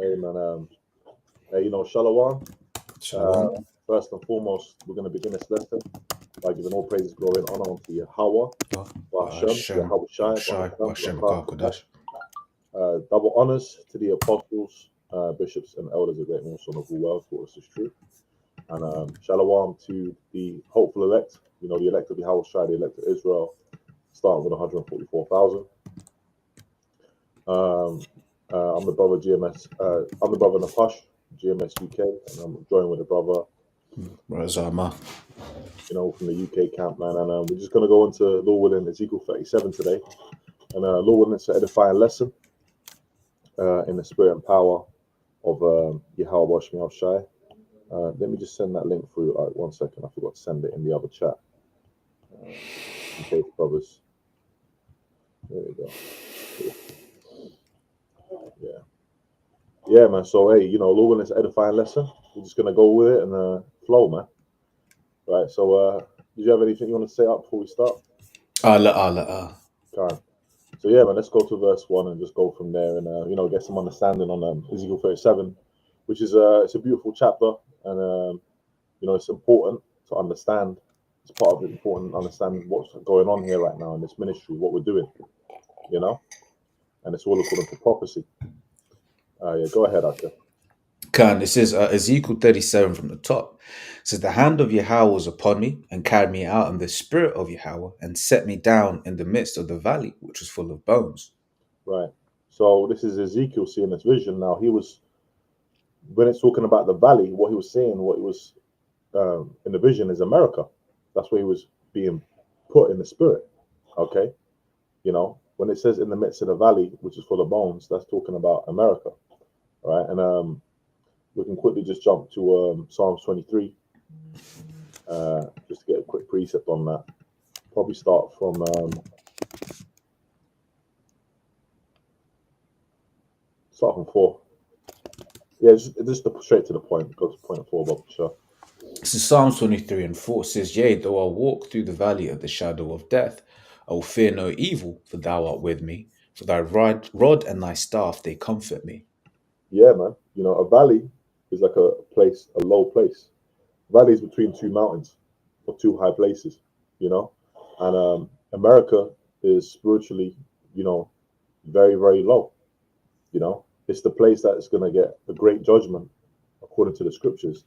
Hey man, hey, Shalom. Uh, Shalom. First and foremost, we're going to begin this lesson by giving all praises, glory, and honor unto Yahweh, Hashem, Hashem, Yahweh Shai, Shai, Hashem, Hashem, Kodash. Kodash. Double honors to the apostles, bishops, and elders of Great Millstone of the world taught us this truth. And Shalom to the hopeful elect, the elect of Yahweh Shai, the elect of Israel, starting with 144,000. I'm the brother GMS. I'm the brother Napash, GMS UK, and I'm joined with the brother, Razama. from the UK camp, man. And we're just going to go into Law willing Ezekiel 37 today. And Law willing, it's an edifying lesson in the spirit and power of Yahweh Shai Shai. Let me just send that link through. All right, 1 second. I forgot to send it in the other chat. In case brothers. There we go. Yeah. Yeah, man. So, hey, Law willing, it's an edifying lesson. We're just going to go with it and flow, man. Right. So, did you have anything you want to say up before we start? Okay. So yeah, man, let's go to verse 1 and just go from there and get some understanding on Ezekiel 37, which is it's a beautiful chapter, and it's important to understand. It's part of it important to understand what's going on here right now in this ministry, what we're doing, and it's all according to prophecy. Yeah, go ahead, Akshay. It says Ezekiel 37 from the top. It says, the hand of Yahweh was upon me and carried me out in the spirit of Yahweh and set me down in the midst of the valley, which was full of bones. Right. So this is Ezekiel seeing this vision. Now when it's talking about the valley, what he was saying, what he was in the vision is America. That's where he was being put in the spirit. Okay. When it says in the midst of the valley, which is full of bones, that's talking about America. Right. And we can quickly just jump to Psalms 23, just to get a quick precept on that. Probably start from start from 4. Yeah, just straight to the point. Go to point 4, Bob. Sure. This is Psalms 23 and 4. It says, yea, though I walk through the valley of the shadow of death, I will fear no evil, for thou art with me. For thy rod and thy staff, they comfort me. Yeah, man. A valley is like a place, a low place. Valley is between two mountains or two high places, and America is spiritually, very, very low. It's the place that is going to get the great judgment according to the scriptures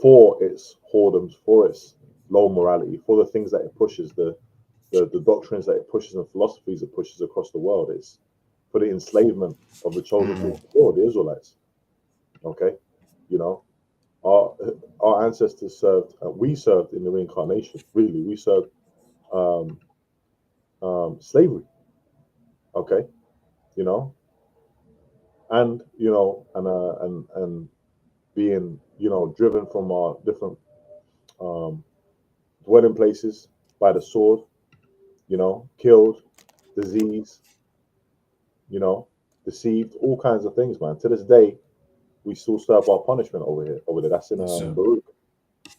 for its whoredoms, for its low morality, for the things that it pushes, the doctrines that it pushes and philosophies it pushes across the world. It's for the enslavement of the chosen people, the Israelites. Okay, our ancestors served. We served in the reincarnation. Really, we served slavery. Okay, and and being driven from our different dwelling places by the sword. Killed, disease. Deceived, all kinds of things, man. To this day, we still serve our punishment over here. Over there, that's in Baruch. I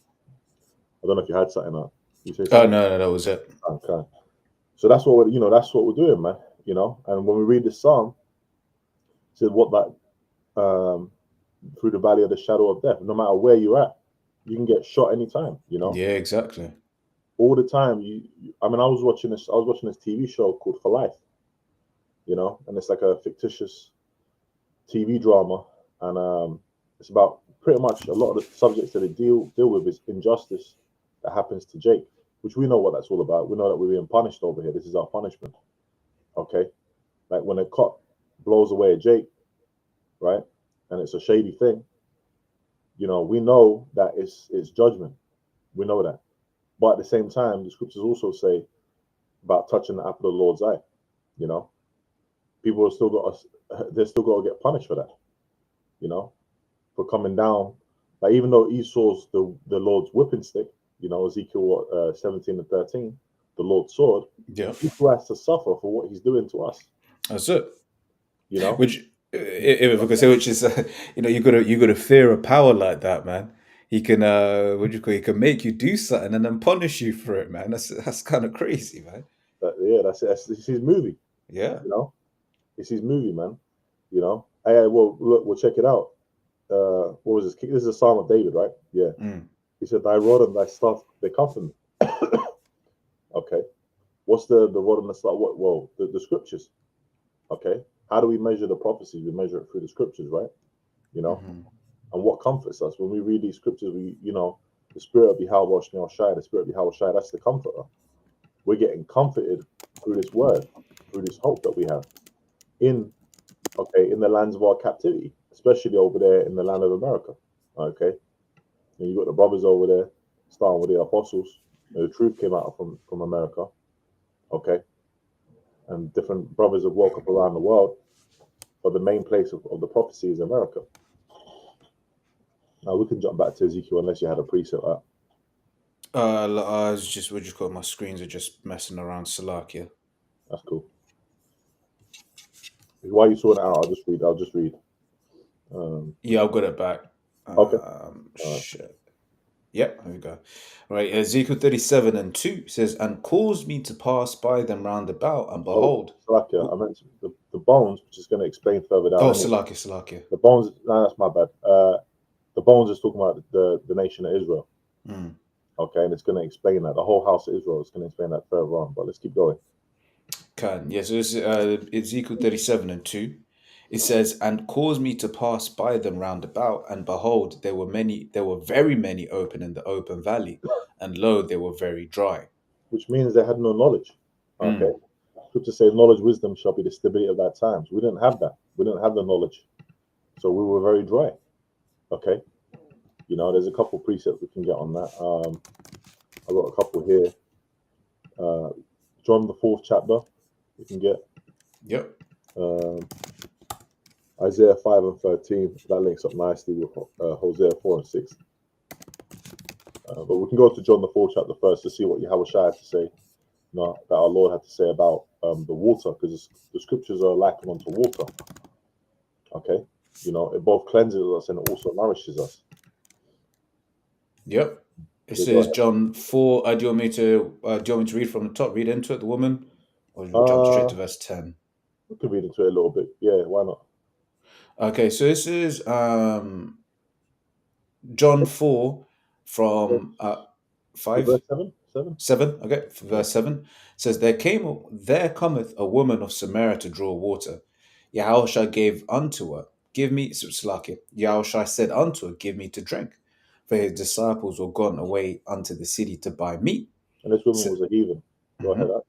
don't know if you had something up. You say something? Oh no, that was it. Okay. So that's what we're doing, man. And when we read this psalm, it says what that through the valley of the shadow of death, no matter where you're at, you can get shot anytime. Yeah, exactly. All the time. I was watching this TV show called For Life. And it's like a fictitious TV drama, and it's about pretty much a lot of the subjects that they deal with is injustice that happens to Jake, which we know what that's all about. We know that we're being punished over here. This is our punishment. Okay, like when a cop blows away a Jake, right, and it's a shady thing. We know that it's judgment. We know that, but at the same time, the scriptures also say about touching the apple of the Lord's eye. People are they're still got to get punished for that. For coming down. Like even though Esau's the Lord's whipping stick, Ezekiel 17 and 13, the Lord's sword. Yeah, People has to suffer for what he's doing to us. that's it. Which, if I could say, which is, you gotta fear a power like that, man. He can, he can make you do something and then punish you for it, man. That's kind of crazy, man. yeah, that's it. It's his movie. Yeah. It's his movie, man. You know, hey, well, look, we'll check it out. What was this? This is a Psalm of David, right? Yeah. Mm. He said, "Thy rod and thy staff they comfort me." Okay. What's the rod and the staff? What? Well, the scriptures. Okay. How do we measure the prophecies? We measure it through the scriptures, right? You know, Hmm. and what comforts us when we read these scriptures? The spirit of Yahweh Shai, the spirit of Yahweh Shai, that's the comforter. We're getting comforted through this word, through this hope that we have in in the lands of our captivity, especially over there in the land of America. Okay, and you got the brothers over there, starting with the apostles. The truth came out from America. Okay, and different brothers have woke up around the world, but the main place of the prophecy is America. Now we can jump back to Ezekiel unless you had a preset. I was just, what do you call it? My screens are just messing around. Salakia. That's cool. While you sorting it out, I'll just read. Um, Yeah, I've got it back. okay. All right. Shit. Yep, there we go. Right, Ezekiel 37:2 says, "And caused me to pass by them round about, and Oh, behold." Salakia, I Oh, meant the bones, which is going to explain further down oh, anyway. Salakia, Salakia. The bones, no, that's my bad. The bones is talking about the nation of Israel. Mm. Okay, and it's going to explain that. The whole house of Israel is going to explain that further on. But let's keep going. Can. Yes, yeah, so it's Ezekiel 37:2. It says, "And caused me to pass by them round about, and behold, there were very many open in the open valley, and lo, they were very dry." Which means they had no knowledge. Okay. Mm. Scripture says, knowledge, wisdom shall be the stability of that times. We didn't have that. We didn't have the knowledge. So we were very dry. Okay. There's a couple precepts we can get on that. I've got a couple here. Uh, John, the fourth chapter, we can get. Yep. Um, Isaiah 5 and 13. That links up nicely with Hosea 4 and 6. But we can go to John, the fourth chapter first to see what Yahweh Shai had to say, that our Lord had to say about the water, because the scriptures are likened unto water. Okay. It both cleanses us and it also nourishes us. Yep. It Yeah, go says ahead. John 4. Do you want me to read from the top, read into it, the woman? Or jump straight Uh, to verse 10? we can read into it a little bit. Yeah, why not? Okay, so this is John 4 from To 5. verse 7? 7? 7, okay, Yeah. verse 7 says, there cometh a woman of Samaria to draw water. Yahushua gave unto her, give me, Slakia. Yahushua said unto her, give me to drink. For his disciples were gone away unto the city to buy meat. And this woman So, was a heathen. Go ahead. mhm.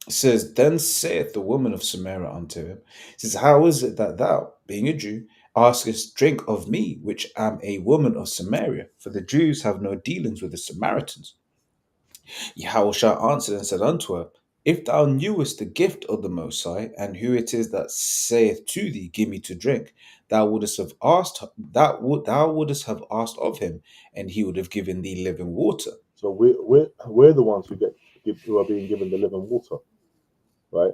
Says, then saith the woman of Samaria unto him, says, how is it that thou, being a Jew, askest drink of me, which am a woman of Samaria? For the Jews have no dealings with the Samaritans. Yahushua answered and said unto her, if thou knewest the gift of the Most High, and who it is that saith to thee, give me to drink, thou wouldest have asked of him, and he would have given thee living water. So we're the ones who are being given the living water, right?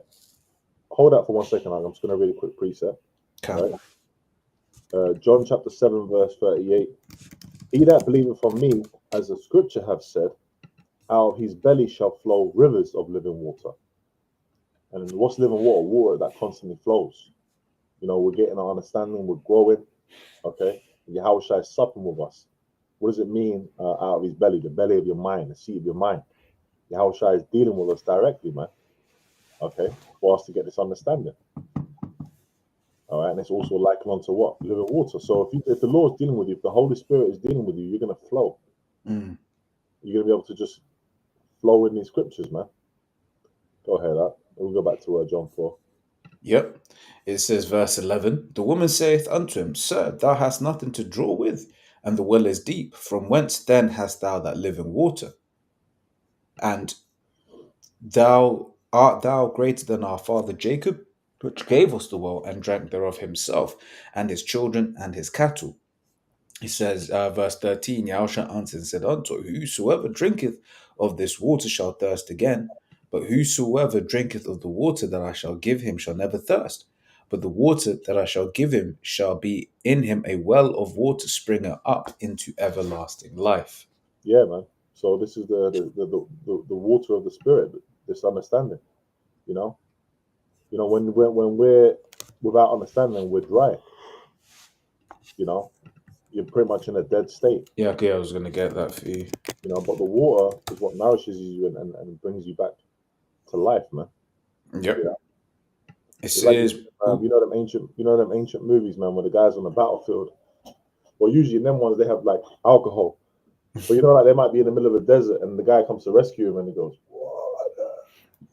Hold that for 1 second. I'm just going to read a quick precept, Come. right? John chapter 7 verse 38. He that believeth on me, as the scripture hath said, out of his belly shall flow rivers of living water. And what's living water? Water that constantly flows. We're getting our understanding, we're growing. Okay, Yahweh Shai is supping with us. What does it mean out of his belly? The belly of your mind, the seat of your mind. Yahweh Shai is dealing with us directly, man. Okay, for us to get this understanding. All right, and it's also likened onto what? Living water. So if the Lord is dealing with you, if the Holy Spirit is dealing with you, you're gonna flow. Mm. You're gonna be able to just flow in these scriptures, man. Go ahead. We'll go back to John 4. Yep. It says, verse 11, the woman saith unto him, Sir, thou hast nothing to draw with, and the well is deep. From whence then hast thou that living water? And art thou greater than our father Jacob, which gave us the well and drank thereof himself, and his children and his cattle? He says, verse 13, Yahushua answered and said unto her, whosoever drinketh of this water shall thirst again, but whosoever drinketh of the water that I shall give him shall never thirst. But the water that I shall give him shall be in him a well of water springing up into everlasting life. Yeah, man. So this is the water of the Spirit. This understanding. You know. When without understanding, we're dry. You know, you're pretty much in a dead state. Yeah, okay, I was gonna get that for you. You know, but the water is what nourishes you and brings you back to life, man. Yep. Yeah, It it's like is. you Ooh, know them ancient movies, man, where the guys on the battlefield. Well, usually in them ones they have like alcohol, but you know, like they might be in the middle of a desert and the guy comes to rescue him and he goes, "Whoa," like that.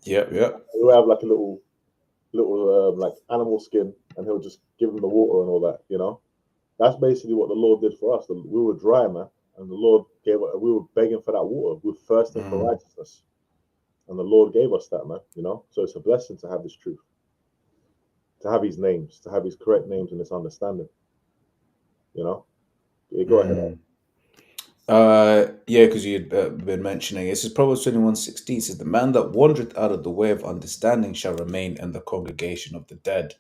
yep, yep. He'll have like a little like animal skin, and he'll just give him the water and all that. You know, that's basically what the Lord did for us. We were dry, man, and the Lord gave. We were begging for that water. We were thirsting for Mm, righteousness, and the Lord gave us that, man. You know, so it's a blessing to have this truth, to have His names, to have His correct names and this understanding. You know, yeah, go ahead. mm. Yeah, because you'd been mentioning this is Proverbs 21:16 says, "The man that wandereth out of the way of understanding shall remain in the congregation of the dead."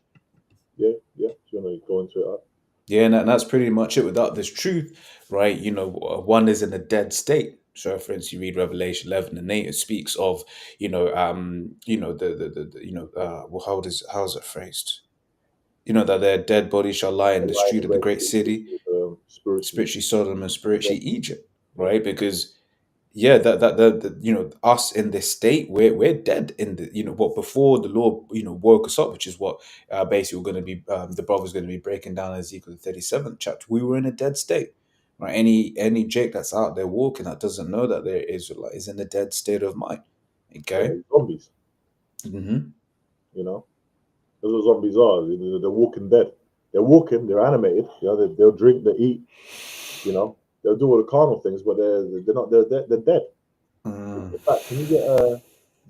Yeah, yeah. Do you want to go into it? Yeah, and that's pretty much it. Without this truth, right? One is in a dead state. So, for instance, you read Revelation 11:8. It speaks of, well, how is it phrased? That their dead bodies shall lie in The the lie in street the of the great great city, city, spiritually. spiritually Sodom and Yeah, spiritually Egypt, yeah, right? Because yeah, that us in this state, we're dead in the what before the Lord woke us up, which is what basically we're going to be the brother's going to be breaking down Ezekiel 37th chapter. We were in a dead state, right? Any Jake that's out there walking that doesn't know that they're Israelite is in a dead state of mind. yeah. Okay. Zombies. Mm-hmm. You know, that's what zombies are. They're walking dead. They're walking. They're animated. You know, they'll drink, they eat. You know, they'll do all the carnal things, but they're not. They're dead. Mm-hmm. In fact, can you get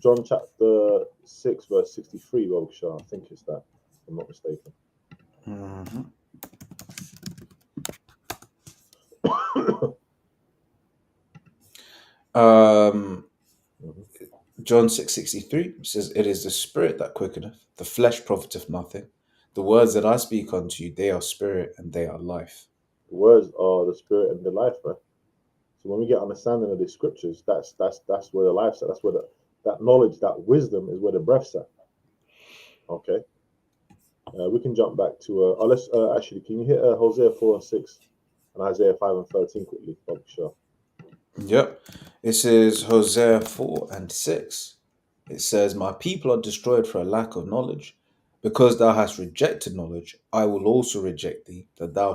John chapter 6 verse 63, Wilkshire? I think it's that. If I'm not mistaken. Um, Mhm. John 6:63 says, "It is the spirit that quickeneth; the flesh profiteth nothing. The words that I speak unto you, they are spirit and they are life." The words are the spirit and the life, man. So when we get understanding of the scriptures, that's where the life's at. That's where that knowledge, that wisdom is where the breath's at. Okay. We can jump back to let's actually, can you hit Hosea 4:6 and Isaiah 5:13 quickly, Bob? Sure. Yep. It says Hosea 4:6. It says, "My people are destroyed for a lack of knowledge. Because thou hast rejected knowledge, I will also reject thee, that thou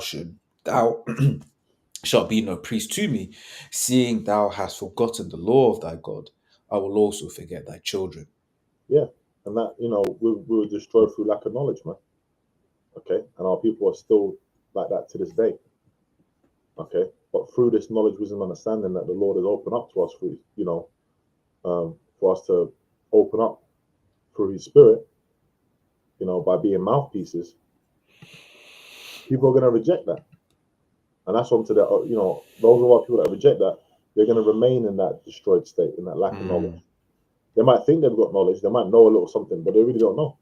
shalt be no priest to me, seeing thou hast forgotten the law of thy God. I will also forget thy children." Yeah, and that we were destroyed through lack of knowledge, man. Okay, and our people are still like that to this day. Okay, but through this knowledge, wisdom, understanding that the Lord has opened up to us through, for us to open up through His Spirit, by being mouthpieces, people are going to reject that, and that's onto the, those of our people that reject that, they're going to remain in that destroyed state, in that lack of Mm, knowledge. They might think they've got knowledge, they might know a little something, but they really don't know.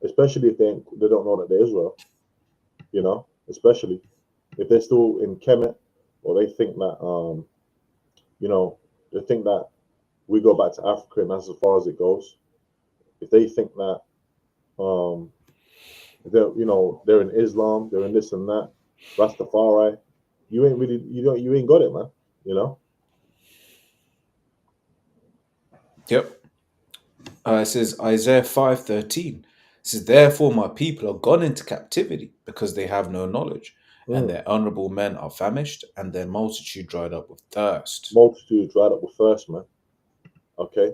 Especially if they don't know that they're Israel, especially if they're still in Kemet, or they think that you know, they think that we go back to Africa and that's as far as it goes. If they think that um, they're in Islam, they're in this and that, Rastafari, you ain't really, you ain't got it, man. You know, yep. It says Isaiah 5:13. It says, "Therefore my people are gone into captivity, because they have no knowledge, and mm. their honorable men are famished, and their multitude dried up with thirst." Multitude dried up with thirst, man. Okay,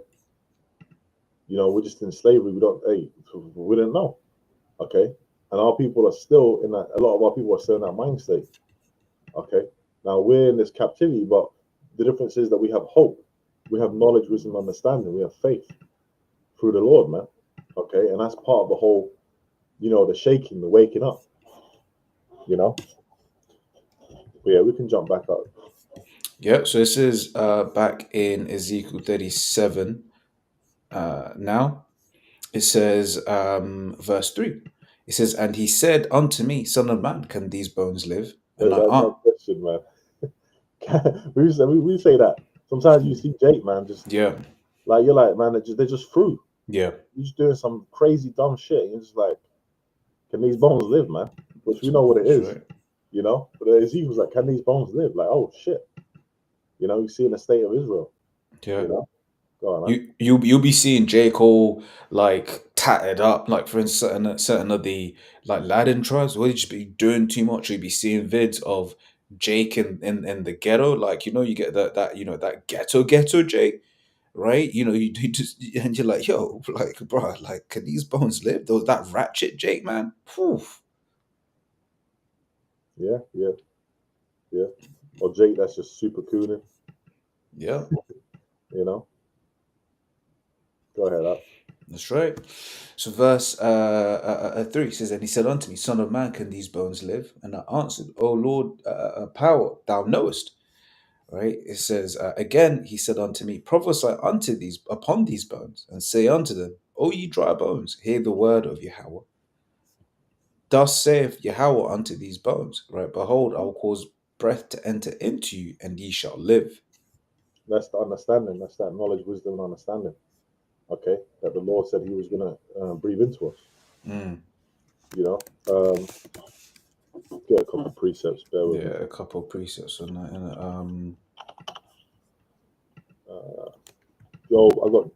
we're just in slavery. We didn't know. Okay, and our people are still in that. A lot of our people are still in that mind state. Okay, now we're in this captivity, but the difference is that we have hope, we have knowledge, wisdom, understanding, we have faith through the Lord, man. Okay, and that's part of the whole, the shaking, the waking up. You know, but yeah, we can jump back up. Yeah, so this is back in Ezekiel 37 now. It says, verse 3. It says, "And he said unto me, Son of man, can these bones live?" And Wait, I, that's my question, man. We say that sometimes you see Jake, man, just yeah, like you're like, man, they're just through. yeah. You're just doing some crazy dumb shit. And you're just like, can these bones live, man? Which we know what it That's is, right. you know. But Ezekiel's like, can these bones live? Like, oh shit, you know, you see in the state of Israel, Yeah. you know. Go on, man. You'll be seeing J. Cole like tatted up, like for instance, certain of the like Latin tribes, where they just be doing too much. You'll be seeing vids of Jake in the ghetto, like you get that that ghetto Jake, right? You just and you're like, yo, like bro, like can these bones live? Those that ratchet Jake man, Phew. Yeah, yeah, yeah. Or Jake, that's just super cooning, Yeah, you know. Go ahead, up. that's right. So verse 3 says, and he said unto me, Son of man, can these bones live? And I answered, O Lord, power, thou knowest. Right? It says, again, he said unto me, prophesy unto these upon these bones, and say unto them, O ye dry bones, hear the word of Yahweh. Thus saith Yahweh unto these bones, right? Behold, I will cause breath to enter into you, and ye shall live. That's the understanding. That's that knowledge, wisdom, and understanding. Okay, that the Lord said He was gonna breathe into us. Mm, You know, get a couple of precepts. Bear with me. yeah, a couple of precepts on that. Uh, Job, I got.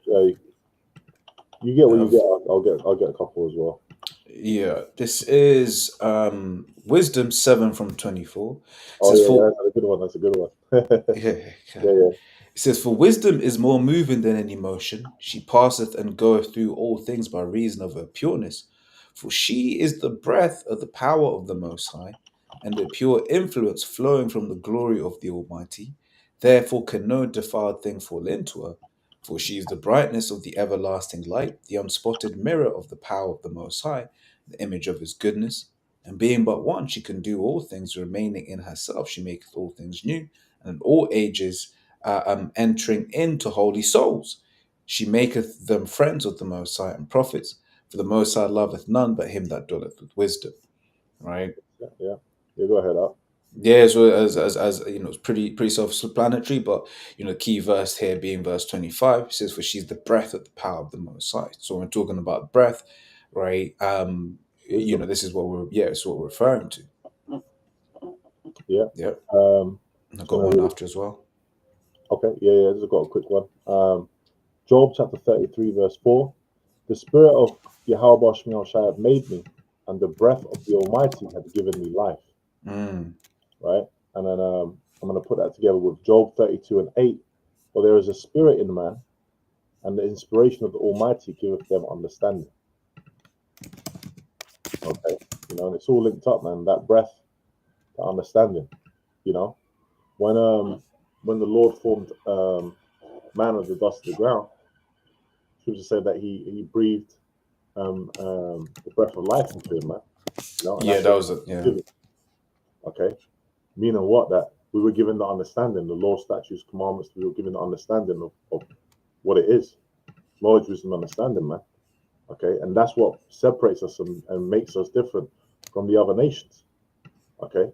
You get what you Have get. I'll get a couple as well. Yeah, this is Wisdom 7 from 24. It Oh says, yeah, yeah, for that's a good one. That's a good one. yeah, Yeah, yeah. yeah, It says, for wisdom is more moving than any motion. She passeth and goeth through all things by reason of her pureness. For she is the breath of the power of the Most High, and the pure influence flowing from the glory of the Almighty. Therefore can no defiled thing fall into her. For she is the brightness of the everlasting light, the unspotted mirror of the power of the Most High, the image of his goodness. And being but one, she can do all things, remaining in herself. She maketh all things new, and in all ages entering into holy souls. She maketh them friends of the Most High and prophets, for the Most High loveth none but him that dwelleth with wisdom. Right? yeah, yeah. You go ahead up. Yeah, so as it's pretty self-explanatory, but key verse here being verse 25 says, "For she's the breath of the power of the Most High." So when we're talking about breath, right? Wisdom. This is what it's what we're referring to. Yeah. Yep, and I Just got gonna one read it. after as well. Okay. Yeah, yeah. Just got a quick one. Job chapter 33, verse 4. The spirit of Yahweh Shemiel Shai have made me, and the breath of the Almighty had given me life. Mm, Right? And then I'm going to put that together with Job 32 and 8. For there is a spirit in man, and the inspiration of the Almighty giveth them understanding. Okay? And it's all linked up, man. That breath, that understanding. You know, when the Lord formed man of the dust of the ground, Scripture said that he breathed the breath of life into him, man. And yeah, that's that what was it. he Yeah, was given. Okay, meaning what? That we were given the understanding, the law, statutes, commandments. We were given the understanding of what it is, knowledge, wisdom, understanding, man. Okay, and that's what separates us and makes us different from the other nations. Okay,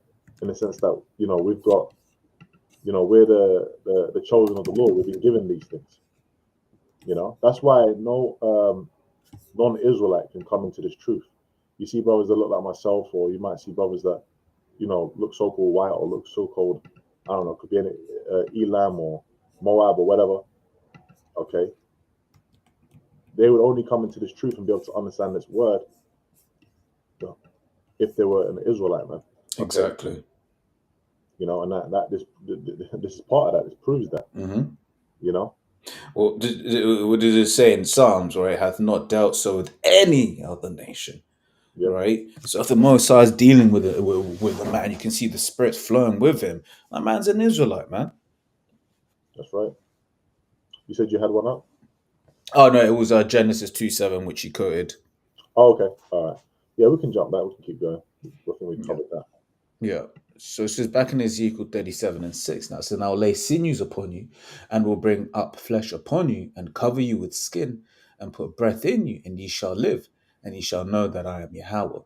in the sense that we've got, we're the chosen of the Lord. We've been given these things. That's why no non-Israelite can come into this truth. You see brothers that look like myself, or you might see brothers that look so-called white or look so-called, I don't know, could be an Elam or Moab or whatever. Okay, they would only come into this truth and be able to understand this word if they were an Israelite, man. Okay, exactly. and that this is part of that. This proves that. Hmm. You know. Well, what did it say in Psalms, right? Hath not dealt so with any other nation, Yep, right? So if the Most High is dealing with a man, you can see the Spirit's flowing with him. That man's an Israelite, man. that's right. You said you had one up. Oh no, it was Genesis 2:7, which you quoted. Oh, okay. All right. Yeah, we can jump back. We can keep going. I think we Yeah, covered that. yeah. So it says back in Ezekiel 37:6 now. So now lay sinews upon you, and will bring up flesh upon you, and cover you with skin, and put breath in you, and ye shall live, and ye shall know that I am Yahweh.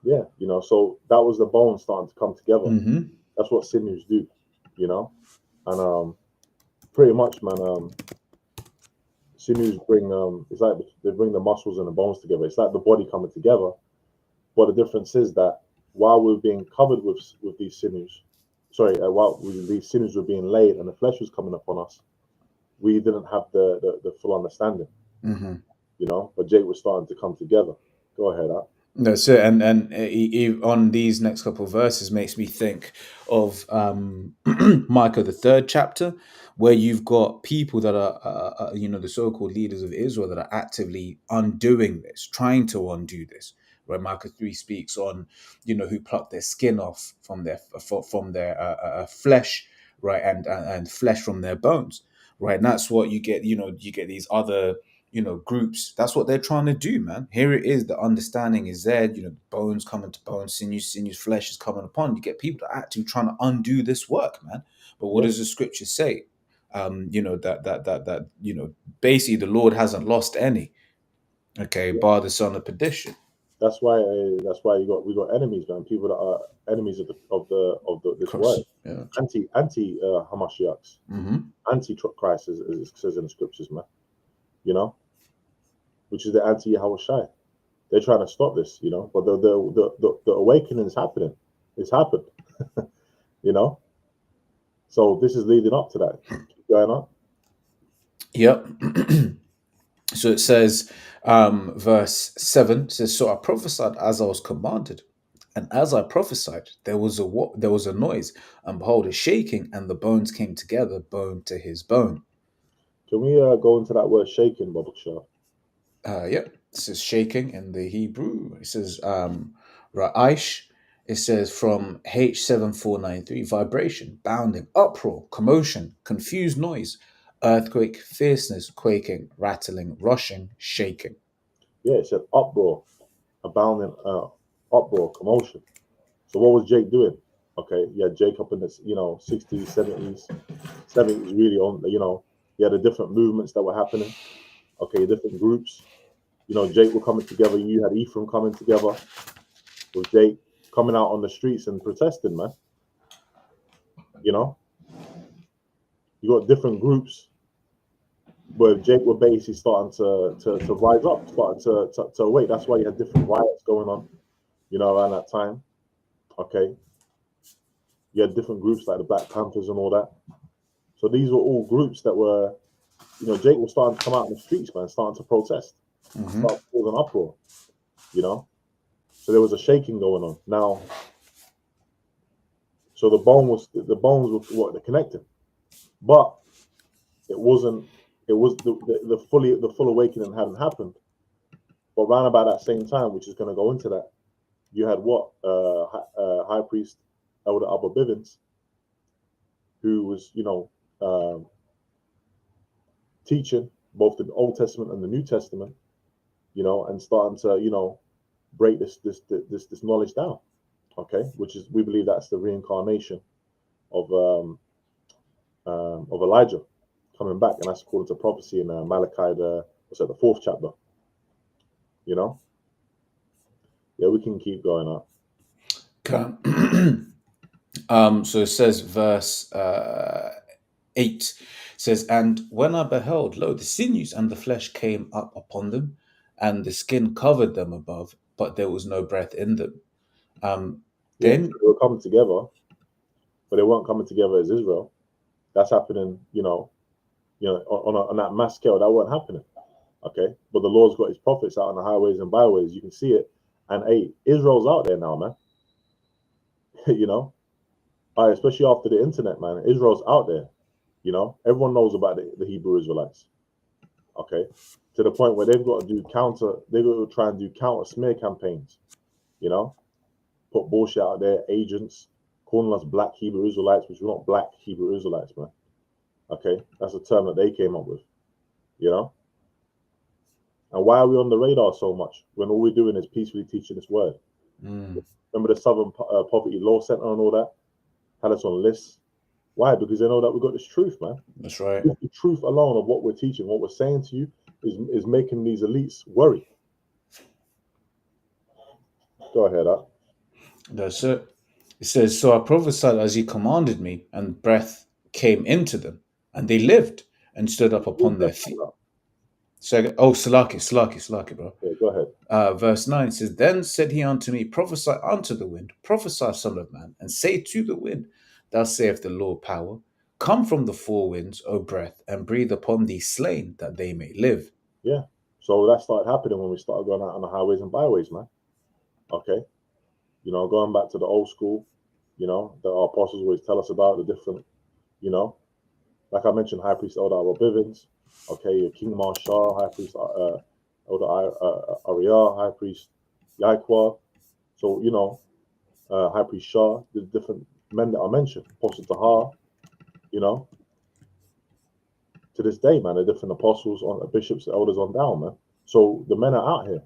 Yeah, so that was the bones starting to come together. Mm-hmm. That's what sinews do, you know, and pretty much, man. Sinews bring it's like they bring the muscles and the bones together. It's like the body coming together, But the difference is that while we're being covered with these sinews, sorry, these sinews were being laid and the flesh was coming upon us, we didn't have the full understanding, Mm-hmm. you know. But Jake was starting to come together. Go ahead, Al. That's it, and on these next couple of verses makes me think of Micah the third chapter, where you've got people that are, the so-called leaders of Israel that are actively undoing this, trying to undo this. Where Micah 3 speaks on, who plucked their skin off from their flesh, right, and flesh from their bones, right, and that's what you get. You get these other groups. That's what they're trying to do, man. Here it is, the understanding is there, bones coming to bones, sinews, flesh is coming upon. You get people that are actually trying to undo this work, man. But what Yeah, does the scripture say? Basically the Lord hasn't lost any, okay, yeah. bar the son of perdition. That's why we got enemies, man. People that are enemies of this word, Cross. Yeah. anti Hamashiachs, Mm-hmm. anti Christ, as it says in the scriptures, man. You know, which is the anti Yahushai. They're trying to stop this, you know. But the awakening is happening. It's happened, you know. So this is leading up to that. Keep going on. Yep. So it says, verse 7 says, "So I prophesied as I was commanded, and as I prophesied, there was a noise, and behold, a shaking, and the bones came together, bone to his bone." Can we go into that word shaking, Bubble Shah? Yeah, it says shaking in the Hebrew. It says Ra'aish. It says from H7493, vibration, bounding, uproar, commotion, confused noise, earthquake, fierceness, quaking, rattling, rushing, shaking. Yeah, it said uproar, abounding uproar, commotion. So what was Jake doing? Okay, you had Jake up in the 60s, 70s really on, you had the different movements that were happening. Okay, different groups. Jake were coming together. You had Ephraim coming together with Jake coming out on the streets and protesting, man. You know, you got different groups where Jake were basically starting to rise up, starting to awake. That's why you had different riots going on, around that time. Okay, you had different groups like the Black Panthers and all that. So these were all groups that were, Jake was starting to come out in the streets, man, starting to protest, Mm-hmm. start to cause an uproar, you know. So there was a shaking going on. Now, so the bones were what they're connecting, but it wasn't. It was the full awakening hadn't happened. But around about that same time, which is going to go into that, you had what High Priest Elder Abba Bivens, who was teaching both the Old Testament and the New Testament, and starting to break this knowledge down. Okay, which is we believe that's the reincarnation of Elijah coming back, and that's according to prophecy in Malachi the fourth chapter. Yeah, we can keep going up. Okay. So it says, verse 8 says, "And when I beheld, lo, the sinews and the flesh came up upon them, and the skin covered them above, but there was no breath in them." Yeah, so Then, they were coming together, but they weren't coming together as Israel. That's happening, on that mass scale. That wasn't happening. Okay, but the Lord's got His prophets out on the highways and byways. You can see it, and hey, Israel's out there now, man. Especially after the internet, man. Israel's out there. Everyone knows about the Hebrew Israelites. Okay, to the point where they've got to they've got to try and do counter smear campaigns. Put bullshit out there, agents calling us black Hebrew Israelites, which we're not black Hebrew Israelites, man. Okay, that's a term that they came up with. And why are we on the radar so much when all we're doing is peacefully teaching this word? Remember the Southern Poverty Law Center and all that had us on lists. Why? Because they know that we've got this truth, man. that's right. Just the truth alone of what we're teaching, what we're saying to you, is making these elites worry. Go ahead, up. That's it. It says, "So I prophesied as he commanded me, and breath came into them, and they lived and stood up upon their feet." So, Salaki, bro. Yeah, go ahead. Verse 9 says, Then said he unto me, Prophesy unto the wind, prophesy, son of man, and say to the wind, Thus saith the Lord power, Come from the four winds, O breath, and breathe upon these slain, that they may live. Yeah. So that started happening when we started going out on the highways and byways, man. Okay. Going back to the old school, that our apostles always tell us about the different, you know, like I mentioned, High Priest Elder Abba Bivens, okay, King Marshal, High Priest Elder Ariel, High Priest Yaikwa. So, High Priest Shah, the different men that I mentioned, Apostle Tahar, you know, to this day, man, the different apostles, on bishops, elders on down, man. So the men are out here.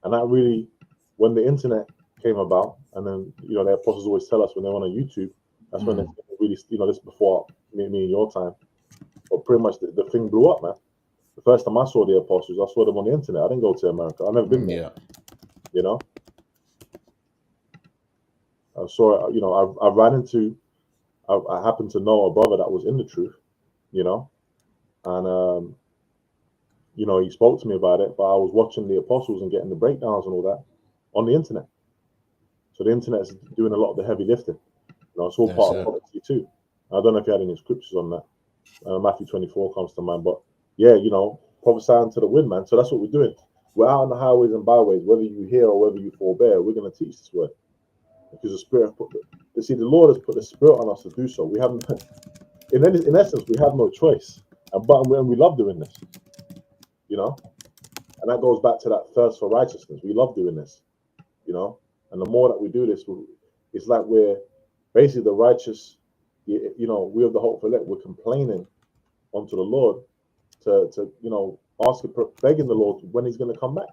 And that really, when the internet came about, and then, the apostles always tell us when they're on YouTube, that's when they really, this before me and your time, but pretty much the thing blew up, man. The first time I saw the apostles, I saw them on the internet. I didn't go to America. I've never been there, Yeah. you know. I saw, I ran into, I happened to know a brother that was in the truth, and he spoke to me about it. But I was watching the apostles and getting the breakdowns and all that on the internet. So the internet is doing a lot of the heavy lifting. It's all That's part of it. prophecy too. I don't know if you had any scriptures on that. Matthew 24 comes to mind, but yeah, prophesying to the wind, man. So that's what we're doing. We're out on the highways and byways, whether you hear or whether you forbear. We're going to teach this word because the Spirit the Lord has put the Spirit on us to do so. We haven't, in essence, we have no choice, but we love doing this, and that goes back to that thirst for righteousness. We love doing this, and the more that we do this, it's like we're basically the righteous. We have the hope for that. We're complaining unto the Lord to asking, begging the Lord when He's going to come back,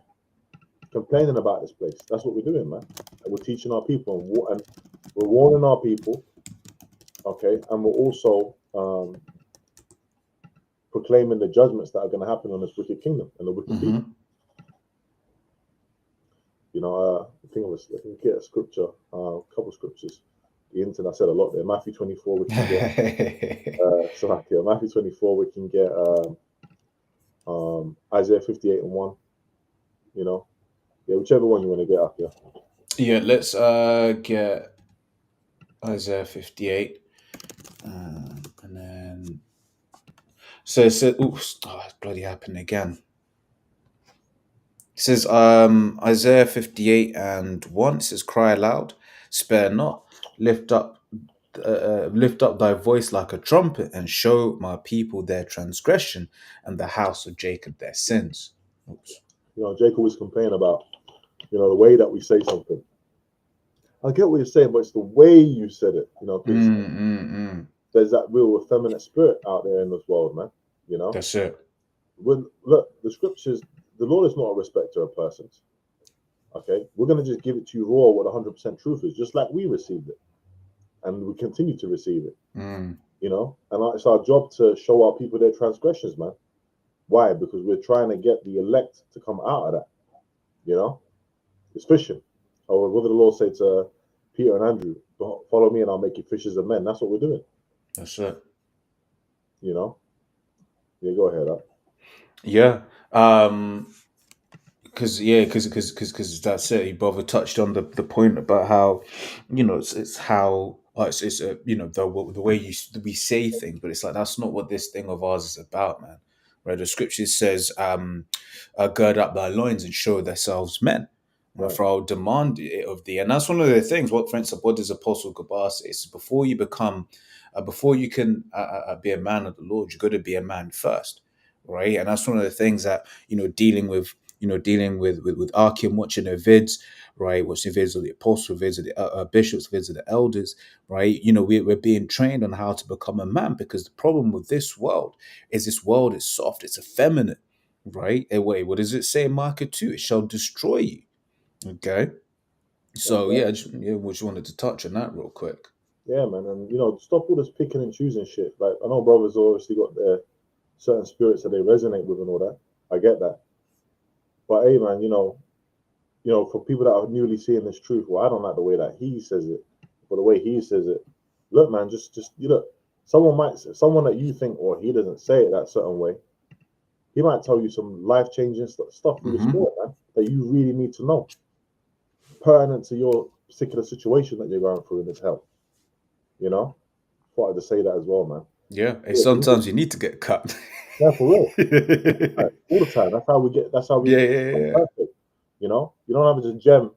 complaining about this place. That's what we're doing, man. And we're teaching our people, and we're warning our people, okay, and we're also proclaiming the judgments that are going to happen on this wicked kingdom and the wicked people. I think I can get a scripture, a couple of scriptures. The internet, I said a lot there. Matthew 24, we can get. Matthew 24, we can get Isaiah 58 and 1. Whichever one you want to get up, Yeah, let's get Isaiah 58. And then so it says, oops, it's bloody happened again. It says Isaiah 58 and 1, it says, Cry aloud, spare not, lift up thy voice like a trumpet, and show my people their transgression, and the house of Jacob their sins. Oops. Jacob was complaining about, the way that we say something. I get what you're saying, but it's the way you said it, because there's that real effeminate spirit out there in this world, man. That's it. Look, the scriptures, the Lord is not a respecter of persons. Okay, we're going to just give it to you raw what 100% truth is, just like we received it, and we continue to receive it. And it's our job to show our people their transgressions, man. Why? Because we're trying to get the elect to come out of that. It's fishing. Or what did the Lord say to Peter and Andrew? Follow me and I'll make you fishers of men. That's what we're doing. That's it. Yeah, go ahead. Yeah. Because that's it. Your brother touched on the point about how, it's how it's the way we say things, but it's like that's not what this thing of ours is about, man. Right? The scripture says, "Gird up thy loins and show thyself men." Right. For I'll demand it of thee, and that's one of the things. What, for instance, what does Apostle Gabar say? Is before you become, before you can be a man of the Lord, you got to be a man first, right? And that's one of the things that dealing with Archeum, watching their vids, right? Watching vids of the apostle, vids of the bishops, vids of the elders, right? We're being trained on how to become a man, because the problem with this world is soft, it's effeminate, right? Wait, what does it say in Micah 2? It shall destroy you. Okay. So right. we just wanted to touch on that real quick. Yeah, man, and stop all this picking and choosing shit. Like, I know brothers obviously got their certain spirits that they resonate with and all that. I get that. But hey, man, for people that are newly seeing this truth, well, I don't like the way that he says it, but the way he says it, look, man, just someone that you think, or he doesn't say it that certain way, He might tell you some life-changing stuff through the Mm-hmm. spirit, man, that you really need to know, pertinent to your particular situation that you're going through in this hell. You know, thought I'd just say that as well, man. Yeah. Hey, Yeah, sometimes you need to get cut. yeah, for real. Yeah, Right. All the time. That's how we get. That's how we yeah, become yeah. perfect. You don't have a gem.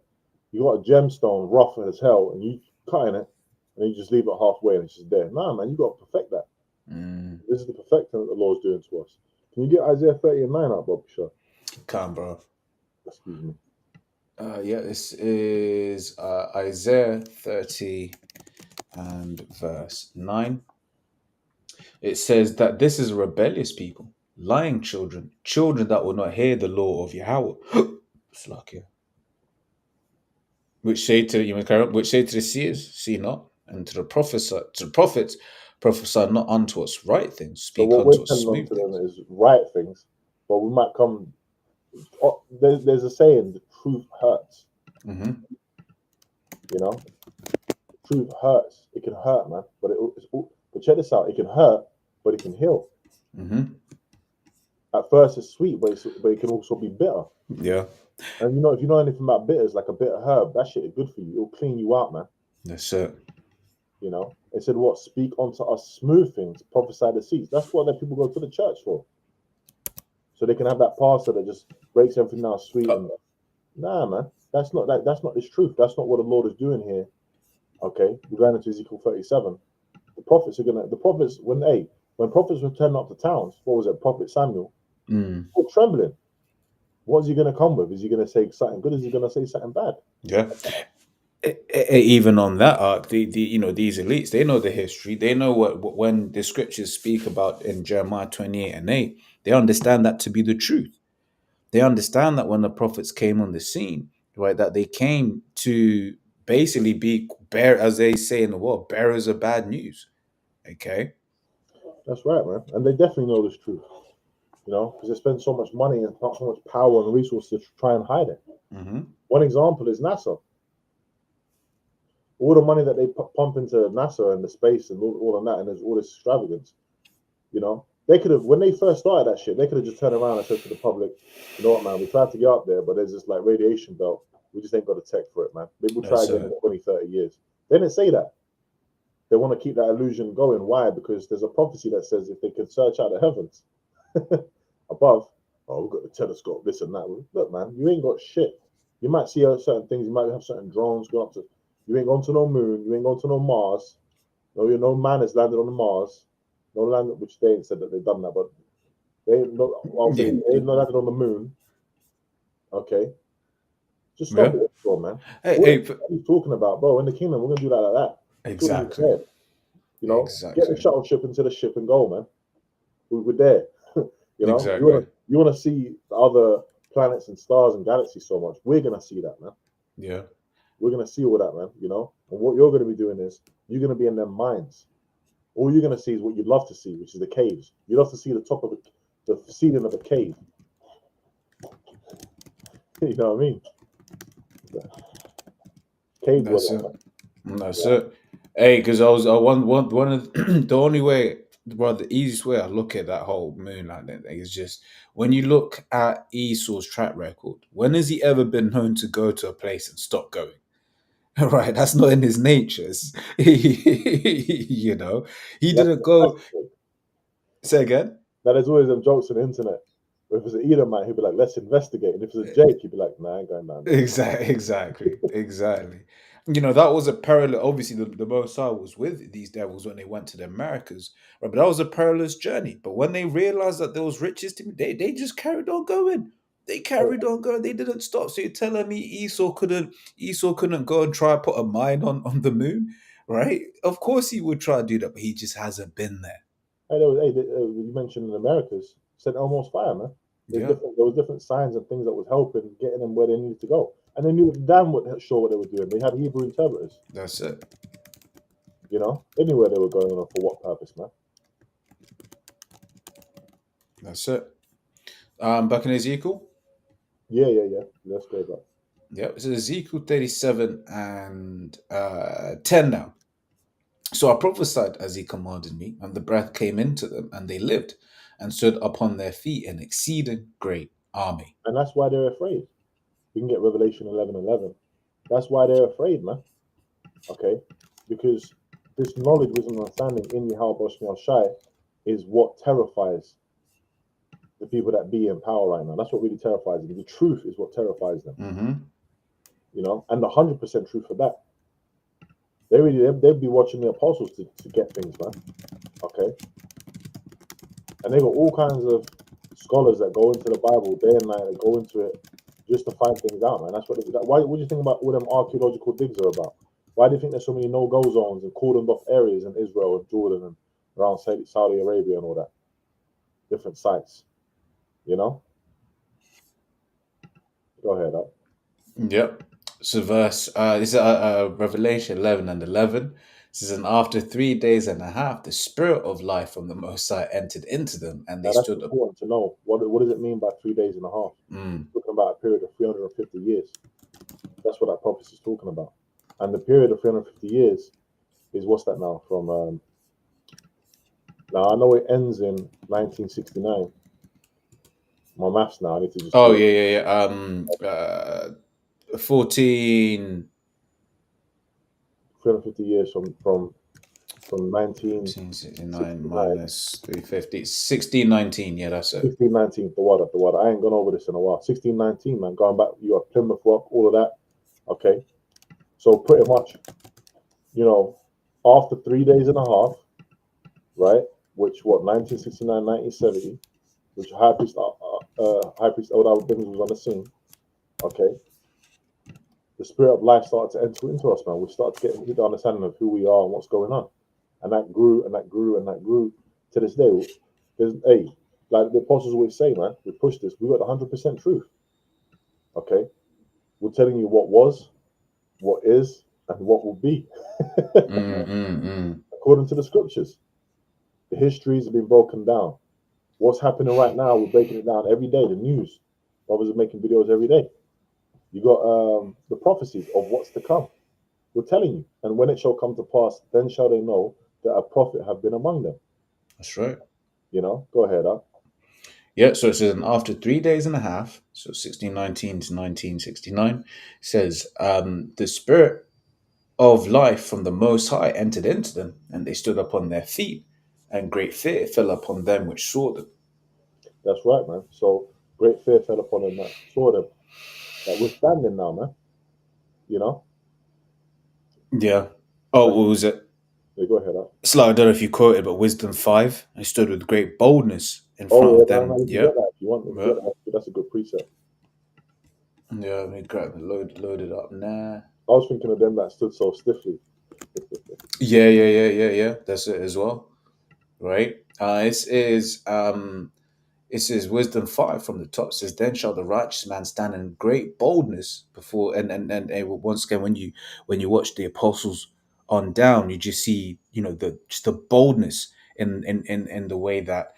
You got a gemstone, rough as hell, and you cutting it, and you just leave it halfway, and it's just there. Nah, man, you got to perfect that. Mm, This is the perfecting that the Lord's doing to us. Can you get Isaiah 30 and 9 out, Bob? Sure. come, bro. Excuse me. Yeah, this is Isaiah 30 and verse 9. It says that this is a rebellious people, lying children, children that will not hear the law of Yahweh. Slack, which say to which say to the seers, see not, and to the prophets, prophesy not unto us right things, So speak what we're unto us telling them smooth to them things. is right things, but we might come. Oh, there's a saying: the truth hurts. Mm-hmm. You know, the truth hurts. It can hurt, man. But check this out: it can hurt, but it can heal. Mm-hmm. At first, it's sweet, but it can also be bitter. Yeah, And if you know anything about bitters, like a bitter herb, that shit is good for you. It'll clean you out, man. that's it. It said what? Speak unto us smooth things, prophesy the seeds. That's what that people go to the church for, so they can have that pastor that just breaks everything down sweet Uh, and nah, man. That's not this truth. That's not what the Lord is doing here. Okay, we're going into Ezekiel 37. The prophets when prophets were turning up to towns, what was it? Prophet Samuel, mm, were trembling. What's he going to come with? Is he going to say something good? Is he going to say something bad? yeah. Even on that arc, these elites, they know the history. They know what when the scriptures speak about in Jeremiah 28 and 8, they understand that to be the truth. They understand that when the prophets came on the scene, right, that they came to basically be as they say in the world, bearers of bad news. Okay. That's right, man. And they definitely know this truth. Because they spend so much money and not so much power and resources to try and hide it. Mm-hmm. One example is NASA. All the money that they pump into NASA and the space and all of that, and there's all this extravagance. They could have, when they first started that shit, they could have just turned around and said to the public, you know what, man, we tried to get up there, but there's this like radiation belt. We just ain't got the tech for it, man. Maybe we'll try That's again in 20, 30 years. They didn't say that. They want to keep that illusion going. Why? Because there's a prophecy that says if they can search out the heavens above, oh, we've got the telescope, this and that. Look, man, you ain't got shit. You might see certain things. You might have certain drones going up to. You ain't gone to no moon. You ain't gone to no Mars. No man has landed on the Mars. No land, which they ain't said that they've done that, but they ain't not. I'll say yeah, they ain't not landed on the moon. Okay, just stop yeah. it, bro, man. Hey, What hey, are you talking about, bro? In the kingdom, we're gonna do that like that. It's already exactly, there. Get the exactly, shuttle ship into the ship and go, man. We're there. exactly. You wanna see the other planets and stars and galaxies so much. We're gonna see that, man. Yeah, We're gonna see all that, man. And what you're gonna be doing is you're gonna be in their minds. All you're gonna see is what you'd love to see, which is the caves. You'd love to see the top of the ceiling of a cave. You know what I mean? Cave that's dweller, it. man. That's Yeah. it. Hey, because I one of the only way, well, the easiest way I look at that whole moonlight thing is just when you look at Esau's track record. When has he ever been known to go to a place and stop going? Right, that's not in his natures. He That's didn't the go. classic thing. Say again. Now there's always them jokes on the internet. If it's an Edomite, he'd be like, "Let's investigate," and if it's a Jake, he'd be like, "Nah, I ain't going down there." Exactly. That was a parallel. Obviously, the Most High was with these devils when they went to the Americas, right? But that was a perilous journey. But when they realized that there was riches to me, they just carried on going. They Oh, carried on going. They didn't stop. So you're telling me Esau couldn't go and try to put a mine on the moon, right? Of course he would try to do that, but he just hasn't been there. you mentioned in Americas, sent almost fire, man. Yeah, There was different signs and things that was helping getting them where they needed to go, and they knew damn sure what they were doing. They had Hebrew interpreters. that's it. They knew where they were going and for what purpose, man. That's it. Back in Ezekiel. Yeah, yeah, yeah. Let's go back. Yep, it's Ezekiel 37 and 10 now. So I prophesied as he commanded me, and the breath came into them, and they lived. and stood upon their feet an exceeding great army. And that's why they're afraid. We can get Revelation 11:11. That's why they're afraid, man. Okay, because this knowledge, wisdom, and understanding in Yahweh Shai is what terrifies the people that be in power right now. That's what really terrifies them. The truth is what terrifies them. Mm-hmm. You know, and the 100% truth of that. They'd be watching the apostles to get things, man. Okay, and they got all kinds of scholars that go into the Bible day and night, that go into it just to find things out, man. That's what. Why? What do you think about all them archaeological digs are about? Why do you think there's so many no-go zones and cordoned off areas in Israel and Jordan and around Saudi Arabia and all that? Different sites, you know? Go ahead, up. Yep. So this is Revelation 11:11. This is, and after 3 days and a half, the spirit of life from the Most High entered into them, and they Now that's stood up. important to know. What does it mean by 3 days and a half? Talking about a period of 350 years. That's what that prophecy is talking about. And the period of 350 years is what's that now? From now I know it ends in 1969. My maths now. I need to just. Oh Do it. yeah. 14. 350 years from 69 1969. minus 350. 1619. Yeah, that's it. 1619, the water. I ain't gone over this in a while. 1619, man. Going back, you got Plymouth Rock, all of that. Okay. So pretty much, you know, after 3 days and a half, right? Which what 1969, 1970, which High Priest Eldar Bivens was on the scene. Okay. The spirit of life started to enter into us, man. We started to get the understanding of who we are and what's going on. And that grew and that grew and that grew to this day. There's like the apostles always say, man, we push this. We got 100% truth. Okay, we're telling you what was, what is, and what will be, according to the scriptures. The histories have been broken down. What's happening right now? We're breaking it down every day. The news, brothers are making videos every day. You got the prophecies of what's to come. We're telling you, and when it shall come to pass, then shall they know that a prophet have been among them. That's right. You know, go ahead, up. Yeah, so it says, and after 3 days and a half, so 1619 to 1969, says, the spirit of life from the Most High entered into them, and they stood upon their feet, and great fear fell upon them which saw them. That's right, man. So great fear fell upon them that saw them. That we're standing now, man. You know. Yeah. Oh, what was it? Yeah, go ahead, up. It's like, I don't know if you quoted, but Wisdom 5, I stood with great boldness in Oh front yeah, of man, them. you can Yeah. get that if you want. You can Yeah. get that. That's a good precept. Yeah, let me grab it, load it up now. I was thinking of them that stood so stiffly. Yeah. That's it as well. Right? It says Wisdom 5 from the top says, then shall the righteous man stand in great boldness before, and once again, when you watch the apostles on down, you just see, the boldness in the way that,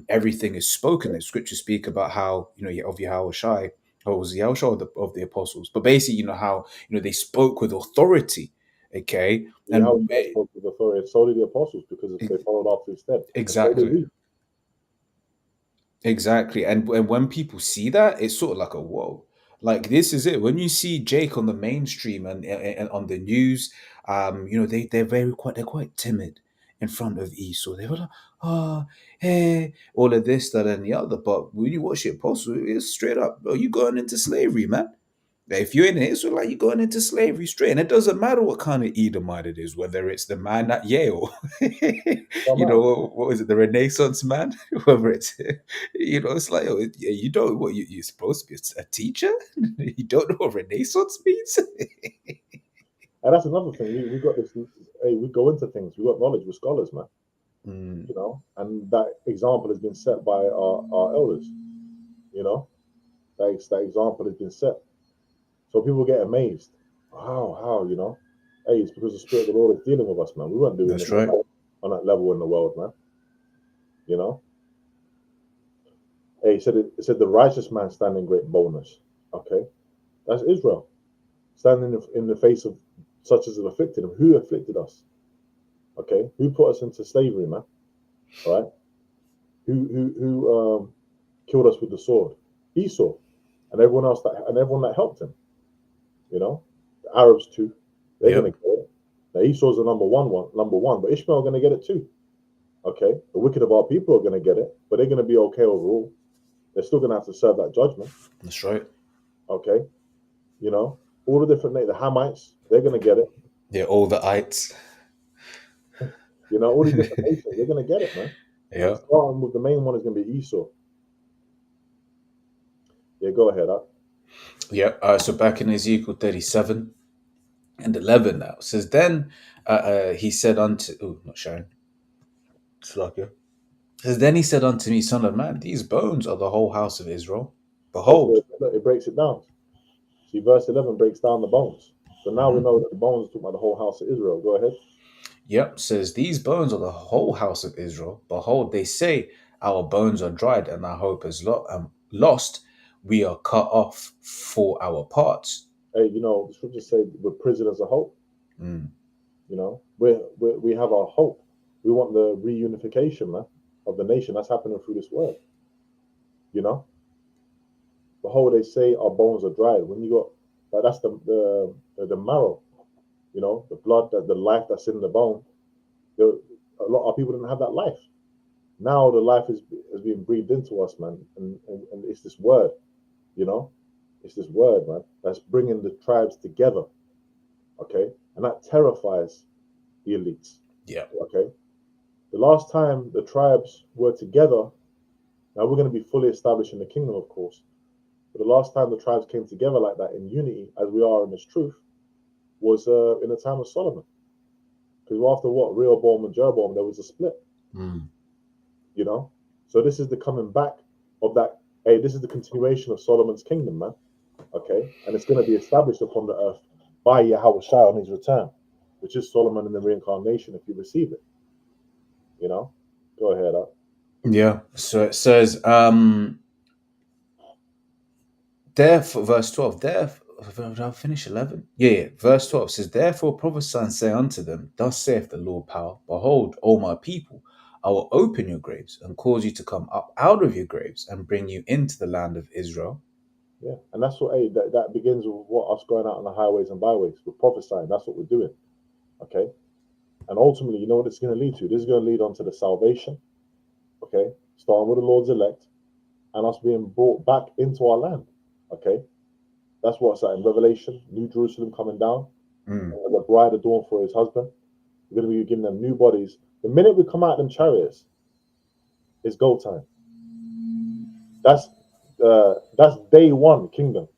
everything is spoken. The scriptures speak about how, of Yahweh Shai, or was it Yahweh Shai of the apostles, but basically, how, they spoke with authority. Okay. Yeah, how And God spoke with authority, so did the apostles, because if they followed after his step, and so did exactly. we. Exactly. And when people see that, it's sort of like a whoa. Like, this is it. When you see Jake on the mainstream and on the news, they're quite timid in front of Esau. They're like, oh, hey, all of this, that, and the other. But when you watch the apostle, it's straight up, bro, you going into slavery, man. If you're in an Israelite, you're going into slavery straight. And it doesn't matter what kind of Edomite it is, whether it's the man at Yale, No matter. what was it, the Renaissance man? Whether it's, it's like, you don't, you're supposed to be a teacher? You don't know what Renaissance means? And that's another thing. We got this. Hey, we go into things. We got knowledge. We're scholars, man. Mm, You know, and that example has been set by our elders. You know, that example has been set. So people get amazed. How, you know? Hey, it's because the Spirit of the Lord is dealing with us, man. We weren't doing that's this right. on that level in the world, man. You know? Hey, it said the righteous man standing great boldness. Okay? That's Israel. Standing in the face of such as have afflicted him. Who afflicted us? Okay? Who put us into slavery, man? All right? Who killed us with the sword? Esau, and everyone that helped him. You know, the Arabs too. They're gonna Yep. get it. Now Esau's the number one, but Ishmael gonna get it too. Okay, the wicked of our people are gonna get it, but they're gonna be okay overall. They're still gonna have to serve that judgment. That's right. Okay, you know, all the different the Hamites, they're gonna get it. Yeah, all the ites. You know, all these different nations, they're gonna get it, man. Yeah. Starting with the main one is gonna be Esau. Yeah, go ahead. Yeah. So back in Ezekiel 37 and 11 now, it says, Then he said unto, oh, not Sharon, Slakia. It says, Then he said unto me, Son of man, these bones are the whole house of Israel. Also, Behold. it breaks it down. See, verse 11 breaks down the bones. So now we Mhm. know that the bones are talking about the whole house of Israel. Go ahead. Yep, says, These bones are the whole house of Israel. Behold, they say, Our bones are dried and our hope is lost. We are cut off for our parts. Hey, you know, the scriptures say we're prisoners of hope. Mm. You know, we have our hope. We want the reunification, man, of the nation. That's happening through this word. You know, behold, they say our bones are dried. When you got that's the marrow. You know, the blood, the life that's in the bone. A lot of people didn't have that life. Now the life is being breathed into us, man, and it's this word. You know, it's this word, man, that's bringing the tribes together. Okay, and that terrifies the elites. Yeah. Okay, the last time the tribes were together, now we're going to be fully established in the kingdom, of course. But the last time the tribes came together like that in unity, as we are in this truth, was in the time of Solomon. Because after what Rehoboam and Jeroboam, there was a split. Mm. You know, so this is the coming back of that. Hey, this is the continuation of Solomon's kingdom, man. Okay, and it's going to be established upon the earth by Yahweh Shai on his return, which is Solomon in the reincarnation if you receive it. You know, go ahead. Yeah. So it says, Therefore, verse 12, therefore, did I finish 11? Yeah. Verse 12 says, Therefore prophesy and say unto them, Thus saith the Lord power, Behold, O my people, I will open your graves and cause you to come up out of your graves and bring you into the land of Israel. Yeah, and that's what that begins with what us going out on the highways and byways. We're prophesying. That's what we're doing. Okay, and ultimately, you know what it's going to lead to? This is going to lead on to the salvation. Okay, starting with the Lord's elect and us being brought back into our land. Okay, that's what's that in Revelation. New Jerusalem coming down, Mm. and the bride adorned for his husband. We're going to be giving them new bodies. The minute we come out of them chariots, it's go time. That's day one kingdom.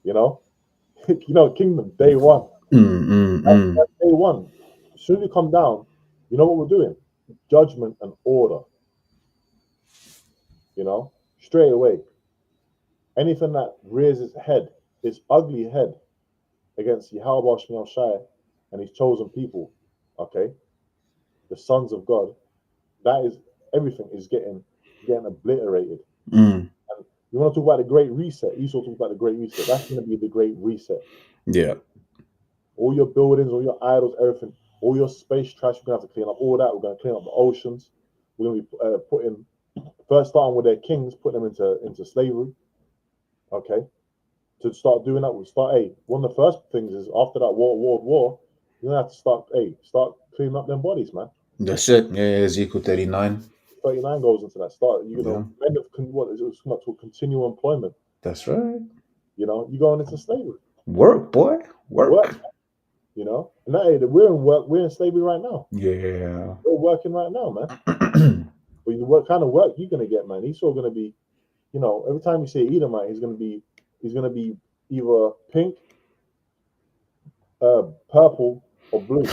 You know, kingdom day one. Mm, mm, mm. That's day one. As soon as we come down, you know what we're doing? Judgment and order. Straight away. Anything that rears its head, its ugly head, against Yahweh Shemiel Shai and his chosen people, okay, the sons of God, that is everything is getting obliterated. Mm. And you want to talk about the Great Reset? Esau talks about the Great Reset. That's going to be the Great Reset. Yeah. All your buildings, all your idols, everything, all your space trash, we're going to have to clean up all that. We're going to clean up the oceans. We're going to be putting, first starting with their kings, putting them into slavery. Okay. To start doing that, we start, hey, one of the first things is after that World War, you're going to have to start cleaning up them bodies, man. That's it. Yeah, Ezekiel 39. 39 goes into that. Yeah. Men of, what is it? It's come up to continual employment. That's right. You're going into slavery. Work, boy. Work, Work. And that, hey, we're in work, we're in slavery right now. Yeah. We're working right now, man. But what kind of work you gonna get, man? He's still gonna be, every time you say Edomite, he's gonna be either pink, purple, or blue.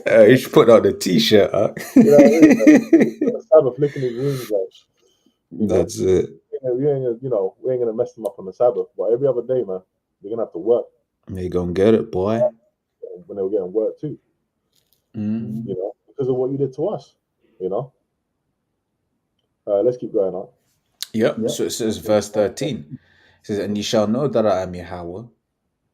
You should put on a t-shirt, huh? You know what I mean? The Sabbath licking his wounds, guys. That's it. We ain't gonna mess them up on the Sabbath, but every other day, man, they're gonna have to work. They gonna get it, boy. When they were getting work too, Mm. because of what you did to us. You know. Let's keep going on. Yep. So it says verse 13. It says, And ye shall know that I am Yahweh.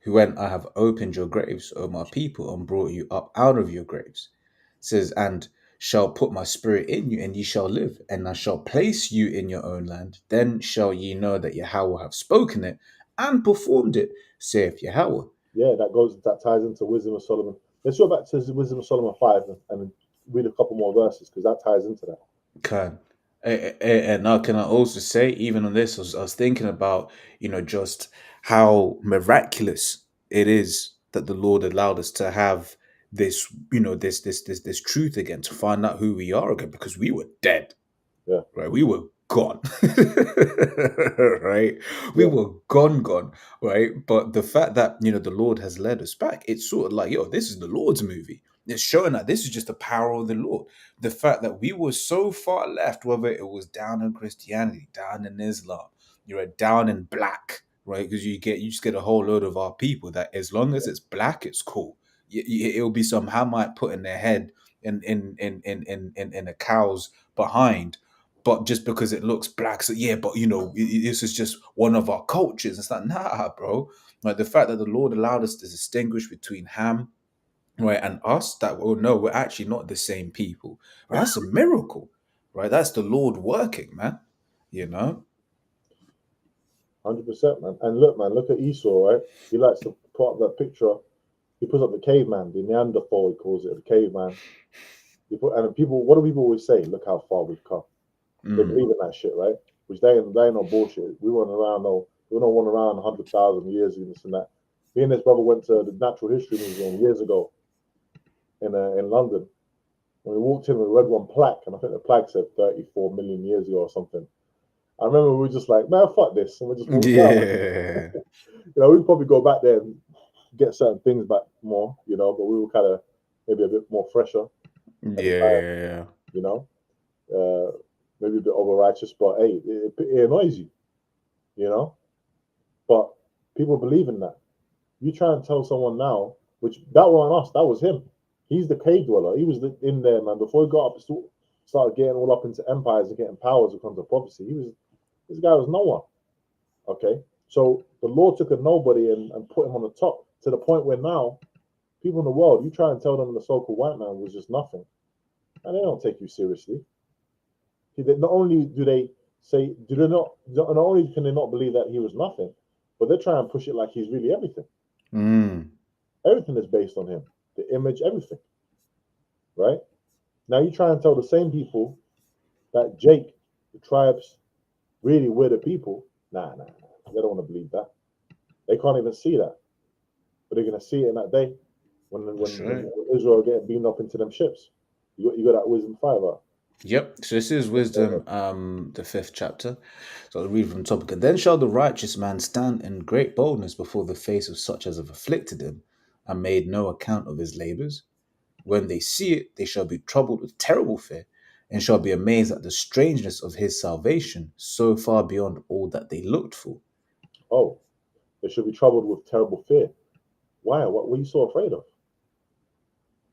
when I have opened your graves, O my people, and brought you up out of your graves. It says, and shall put my spirit in you, and ye shall live, and I shall place you in your own land. Then shall ye know that Yahweh have spoken it and performed it, saith Yahweh. Yeah, that ties into Wisdom of Solomon. Let's go back to Wisdom of Solomon 5 and read a couple more verses because that ties into that. Can. And now, can I also say, even on this, I was thinking about, just how miraculous it is that the Lord allowed us to have this, this truth again, to find out who we are again, because we were dead, Yeah, right? We were gone, right? We yeah, were gone, right? But the fact that, the Lord has led us back, it's sort of like, yo, this is the Lord's movie. It's showing that this is just the power of the Lord. The fact that we were so far left, whether it was down in Christianity, down in Islam, down in black, right? Because you just get a whole load of our people that as long as it's black, it's cool. It'll be some Hamite putting their head in a cow's behind, but just because it looks black, so yeah, but this is just one of our cultures. It's like, nah, bro. Like the fact that the Lord allowed us to distinguish between Ham, right, and us, that, oh no, we're actually not the same people. Right? That's a miracle, right? That's the Lord working, man. You know? 100%, man. And look, man, look at Esau, right? He likes to put up that picture. He puts up the caveman, the Neanderthal, he calls it, the caveman. And people, what do people always say? Look how far we've come. They Mm. believe in that shit, right? Which they ain't no bullshit. We weren't around we don't want around 100,000 years and this and that. Me and this brother went to the Natural History Museum years ago in London. And we walked in, we read one plaque, and I think the plaque said 34 million years ago or something. I remember we were just like, man, fuck this, and we just walked out. Yeah. We'd probably go back there and get certain things back more, but we were kind of maybe a bit more fresher at the time, Yeah. you know, maybe a bit over righteous, but hey, it annoys you, you know. But people believe in that. You try and tell someone now, which that wasn't us, that was him. He's the cave dweller. He was in there, man. Before he got up, started getting all up into empires and getting powers when it comes to prophecy. This guy was no one. Okay, so the Lord took a nobody and put him on the top to the point where now people in the world, you try and tell them the so-called white man was just nothing, and they don't take you seriously. Not only do they say, do they not only can they not believe that he was nothing, but they try and push it like he's really everything. Mm. Everything is based on him, the image, everything, right? Now you try and tell the same people that Jake, the tribes, really were the people. Nah. They don't want to believe that. They can't even see that, but they're gonna see it in that day when That's when, right. when Israel getting beamed up into them ships. You got that wisdom five out. Yep. So this is wisdom, the 5th chapter. So I'll read from the topic. And then shall the righteous man stand in great boldness before the face of such as have afflicted him, and made no account of his labors. When they see it, they shall be troubled with terrible fear, and shall be amazed at the strangeness of his salvation, so far beyond all that they looked for. Oh, they should be troubled with terrible fear. Why? What were you so afraid of?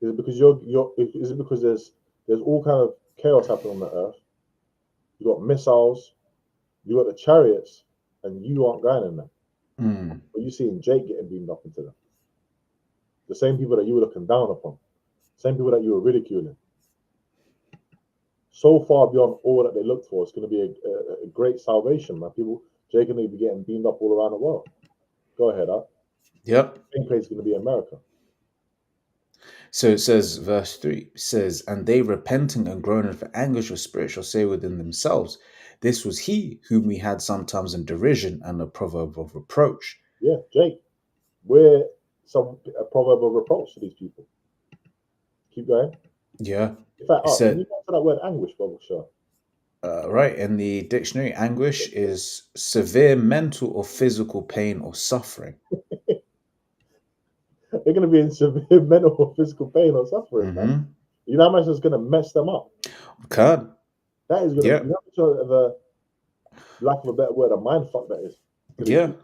Is it because Is it because there's all kind of chaos happening on the earth? You got missiles, you got the chariots, and you aren't going in them. Mm. But you seeing Jake getting beamed up into them. The same people that you were looking down upon, same people that you were ridiculing. So far beyond all that they looked for, it's going to be a great salvation, man. Jake and they be getting beamed up all around the world. Go ahead, huh? Yep. Same place is going to be America. So it says, verse 3 says, and they repenting and groaning for anguish of spirit shall say within themselves, this was he whom we had sometimes in derision and a proverb of reproach. Yeah, Jake, we're a proverb of reproach to these people. Keep going. Yeah. In fact, It can you said, answer that word anguish, Brother Shah? right, in the dictionary, anguish is severe mental or physical pain or suffering. They're going to be in severe mental or physical pain or suffering, man. Mm-hmm. You know how much it's going to mess them up? Can. That is going to, Yeah. you know how much of a, lack of a better word, a mind fuck that is to these Yeah. people.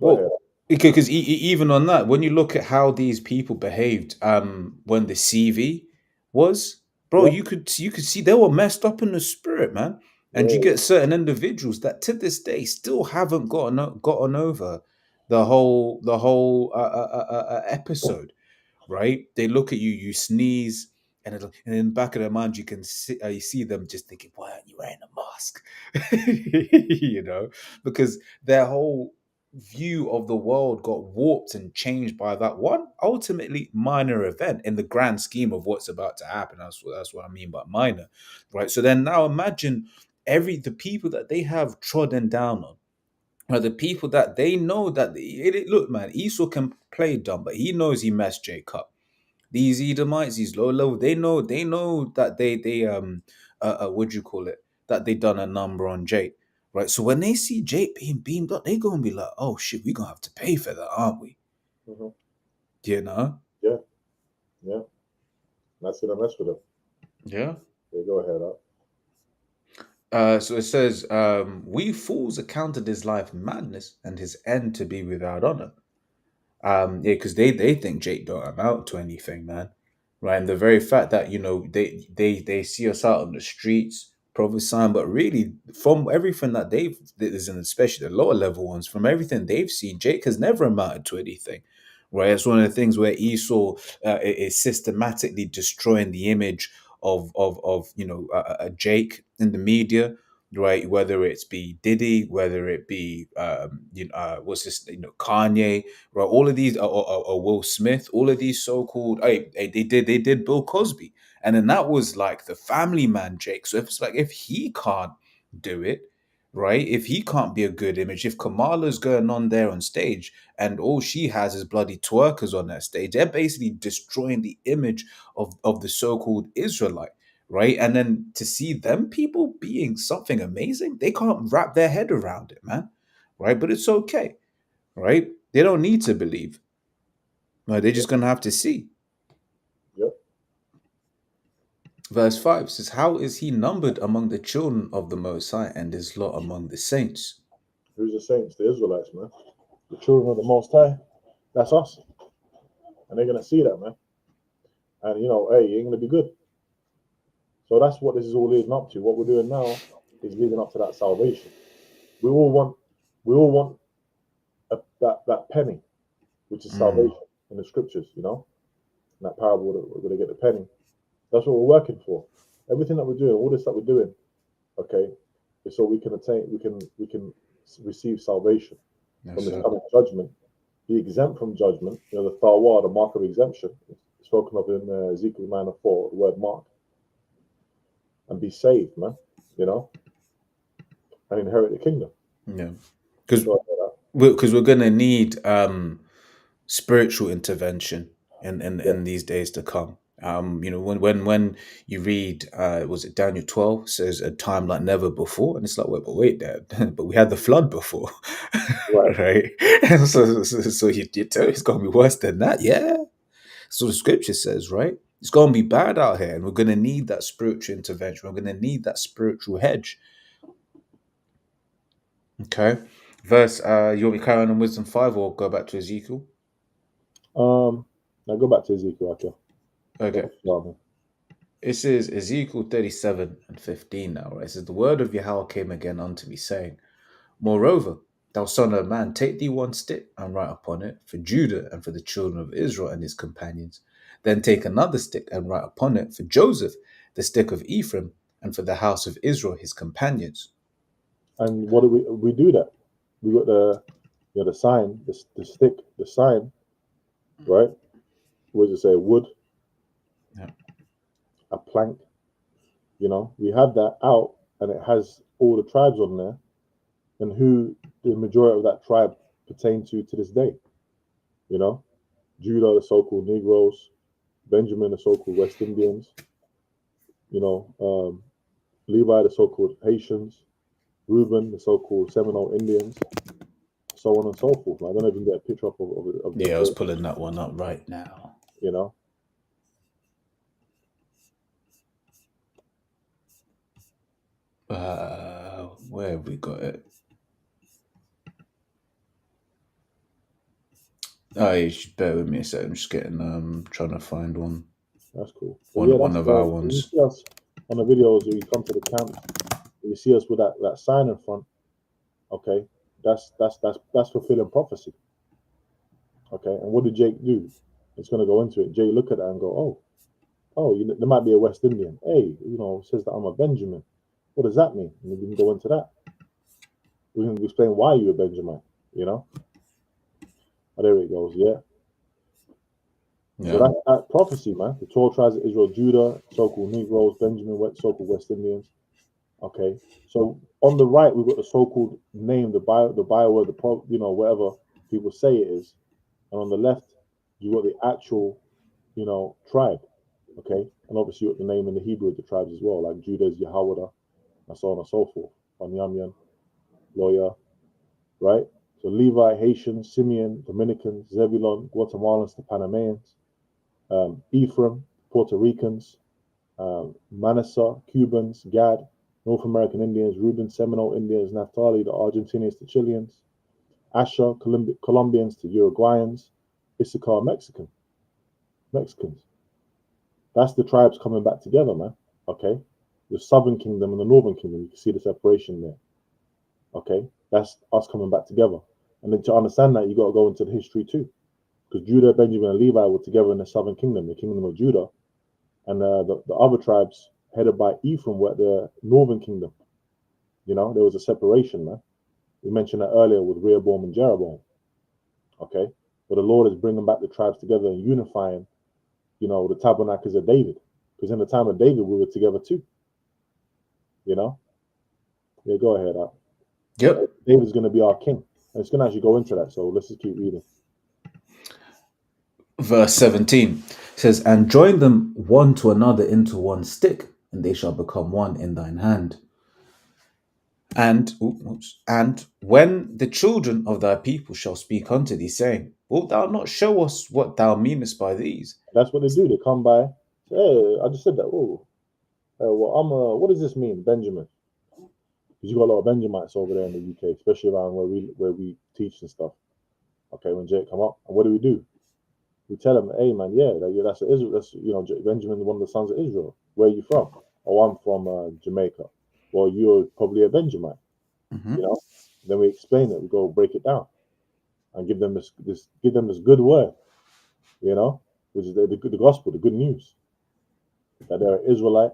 Go ahead. Well, because even on that, when you look at how these people behaved, when the CV was, bro, Yeah, you could see they were messed up in the spirit, man. And you yeah, get certain individuals that to this day still haven't gotten over the whole episode, right? They look at you, you sneeze, and in the back of their mind, you see them just thinking, "Why aren't you wearing a mask?" You know, because their whole view of the world got warped and changed by that one ultimately minor event in the grand scheme of what's about to happen. That's what I mean by minor, right? So then now imagine the people that they have trodden down on are the people that they know that look, man, Esau can play dumb, but he knows he messed Jake up. These Edomites, these low level, they know that what do you call it? That they done a number on Jake, right? So when they see Jake being beamed up, they gonna be like, oh shit, we gonna have to pay for that, aren't we? Mhm. You know? Yeah, yeah. That's gonna mess with them. Yeah. Yeah, go ahead. So it says, we fools accounted his life madness and his end to be without honor. Yeah, because they think Jake don't amount to anything, man. Right. And the very fact that, they see us out on the streets prophesying, but really from everything that and especially the lower level ones, from everything they've seen, Jake has never amounted to anything. Right. It's one of the things where Esau is systematically destroying the image of Jake in the media, right? Whether it's be Diddy, whether it be what's this, Kanye, right? All of these, or Will Smith, all of these so-called, they did Bill Cosby, and then that was like the family man, Jake. So if it's like if he can't do it, right? If he can't be a good image, if Kamala's going on there on stage and all she has is bloody twerkers on that stage, they're basically destroying the image of the so-called Israelite, right? And then to see them people being something amazing, they can't wrap their head around it, man, right? But it's okay, right? They don't need to believe. No, they're Yep, just going to have to see. yep. Verse 5 says, how is he numbered among the children of the Most High and his lot among the saints? Who's the saints? The Israelites, man. The children of the Most High. That's us, and they're gonna see that, man. And hey, it ain't gonna be good. So that's what this is all leading up to. What we're doing now is leading up to that salvation. We all want, we all want that penny, which is Mm, salvation in the scriptures. In that parable that we're gonna get the penny. That's what we're working for. Everything that we're doing, all this that we're doing, okay, is so we can attain, we can receive salvation from that's this it. coming judgment, be exempt from judgment. The tharwa, the mark of exemption, spoken of in Ezekiel 9:4, the word mark, and be saved, man. You know, and inherit the kingdom. Yeah. Because So we're going to need spiritual intervention yeah, in these days to come. When you read, was it Daniel 12 says a time like never before, and it's like, wait, Dad, but we had the flood before, right. right? And so you tell me it's gonna be worse than that, yeah. So the scripture says, right? It's gonna be bad out here, and we're gonna need that spiritual intervention. We're gonna need that spiritual hedge. Okay, verse. You want me to carry on Wisdom 5 or go back to Ezekiel? Now go back to Ezekiel, okay. Go Okay. back to Yahweh. It says Ezekiel 37 and 15 now, right? It says, the word of Yahweh came again unto me, saying, moreover, thou son of man, take thee one stick and write upon it for Judah and for the children of Israel and his companions. Then take another stick and write upon it for Joseph, the stick of Ephraim, and for the house of Israel, his companions. And what do we do that? We got the sign, the stick, the sign, right? What does it say? Wood, Yeah. a plank. We have that out, and it has all the tribes on there, and who the majority of that tribe pertain to this day. You know, Judah, the so-called Negroes; Benjamin, the so-called West Indians; you know, Levi, the so-called Haitians; Reuben, the so-called Seminole Indians; so on and so forth. I don't even get a picture of the Yeah, I was whole, pulling that one up right now. you know. Where have we got it? Oh, you should bear with me a second. I'm just getting trying to find one. That's cool. But yeah, One that's of our when you ones. see us on the videos, or you come to the camps, you see us with that sign in front. Okay, that's fulfilling prophecy. Okay, and what did Jake do? It's going to go into it. Jake look at that and go, oh, there might be a West Indian. Hey, says that I'm a Benjamin. What does that mean? And we can go into that. We can explain why you're a Benjamin. You know. Oh, there it goes. Yeah. So Yeah. that prophecy, man. The 12 tribes of Israel, Judah, so-called Negroes, Benjamin, so-called West Indians. Okay. So on the right, we've got the so-called name, the bio, whatever people say it is, and on the left, you got the actual, tribe. Okay, and obviously you got the name in the Hebrew of the tribes as well, like Judah's Yahweh, and so on and so forth. Banyamyan, Loya, right? So Levi, Haitian, Simeon, Dominicans, Zebulon, Guatemalans, the Panamanians, Ephraim, Puerto Ricans, Manasseh, Cubans, Gad, North American Indians, Reuben, Seminole Indians, Naphtali, the Argentinians, the Chileans, Asher, Colombians to Uruguayans, Issachar, Mexicans. That's the tribes coming back together, man. Okay, the Southern Kingdom and the Northern Kingdom. You can see the separation there. Okay, that's us coming back together. And then to understand that, you got to go into the history too, because Judah, Benjamin, and Levi were together in the Southern Kingdom, the Kingdom of Judah, and the other tribes headed by Ephraim were the Northern Kingdom. There was a separation, man. We mentioned that earlier with Rehoboam and Jeroboam. Okay, but the Lord is bringing back the tribes together and unifying, the tabernacles of David, because in the time of David we were together too. Yeah, go ahead. Yep. David's going to be our king, and it's going to actually go into that. So let's just keep reading. Verse 17 says, "And join them one to another into one stick, and they shall become one in thine hand. And when the children of thy people shall speak unto thee, saying, Wilt thou not show us what thou meanest by these?" That's what they do. They come by. Say, hey, I just said that. Oh, well, what does this mean, Benjamin? Because you got a lot of Benjamites over there in the UK, especially around where we teach and stuff. Okay, when Jake come up, and what do? We tell him, hey man, that's Israel. That's Benjamin, one of the sons of Israel. Where are you from? Oh, I'm from Jamaica. Well, you're probably a Benjamite. Mm-hmm. Then we explain it. We go break it down and give them this good word. Which is the gospel, the good news that they're an Israelite.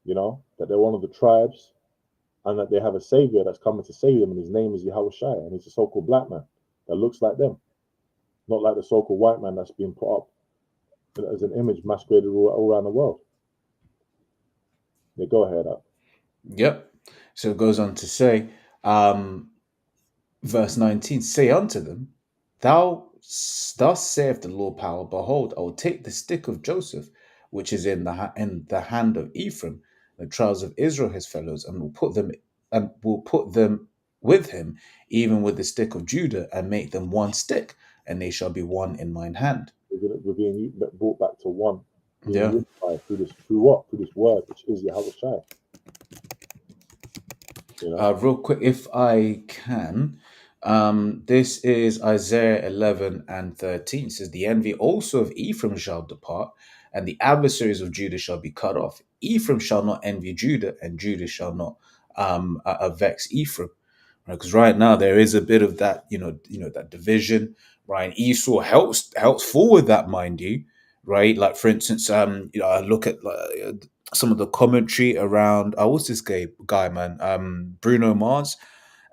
That they're one of the tribes, and that they have a savior that's coming to save them, and his name is Yahweh Shai, and he's a so-called black man that looks like them, not like the so-called white man that's being put up as an image masqueraded all around the world. Yeah, go ahead. Yep. So it goes on to say, verse 19, "Say unto them, thus saith the Lord power, behold, I will take the stick of Joseph, which is in the hand of Ephraim, the trials of Israel his fellows, and will put them with him, even with the stick of Judah, and make them one stick, and they shall be one in mine hand." We're being brought back to one, being Yeah. unified through what? Through this word, which is Yahweh Shai. Real quick, if I can, this is Isaiah 11 and 13. It says, "The envy also of Ephraim shall depart, and the adversaries of Judah shall be cut off. Ephraim shall not envy Judah, and Judah shall not vex Ephraim." Because right now there is a bit of that, that division, right? Esau helps forward that, mind you, right? Like for instance, I look at some of the commentary around what's this guy, man, Bruno Mars,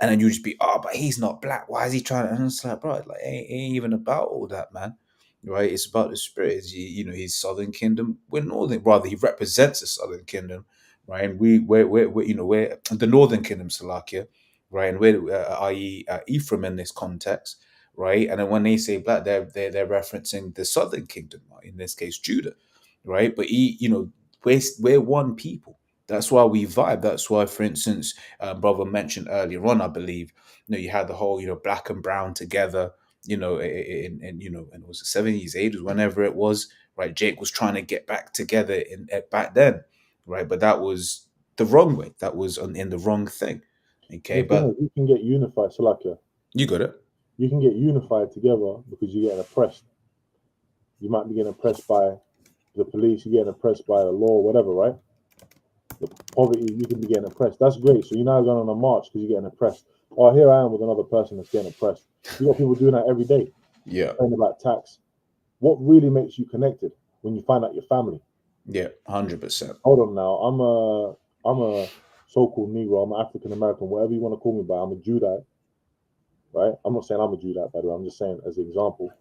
and then you just be, oh, but he's not black. Why is he trying to? And it's like, bro, like ain't even about all that, man. Right? It's about the spirit. He's Southern Kingdom. We're Northern, rather he represents the Southern Kingdom, right? And we're the Northern Kingdom, Salakia, right? And we're i.e. Ephraim in this context, right? And then when they say black, they're referencing the Southern Kingdom, in this case Judah, right? But we're one people. That's why we vibe. That's why, for instance, brother mentioned earlier on, I believe, you had the whole, black and brown together, and it was the 70s, 80s, whenever it was, right? Jake was trying to get back together back then, right? But that was the wrong way. That was in the wrong thing. Okay, The thing but is, you can get unified. So like, you got it. you can get unified together because you're getting oppressed. You might be getting oppressed by the police. You're getting oppressed by the law, whatever, right? The poverty, you can be getting oppressed. That's great. So you're now going on a march because you're getting oppressed. Oh, here I am with another person that's getting oppressed. You got people doing that every day. Yeah. Saying about tax. What really makes you connected when you find out your family? Yeah. 100%. Hold on now. I'm a so-called Negro. I'm African American, whatever you want to call me by. I'm a Judite, right? I'm not saying I'm a Judite, by the way. I'm just saying as an example.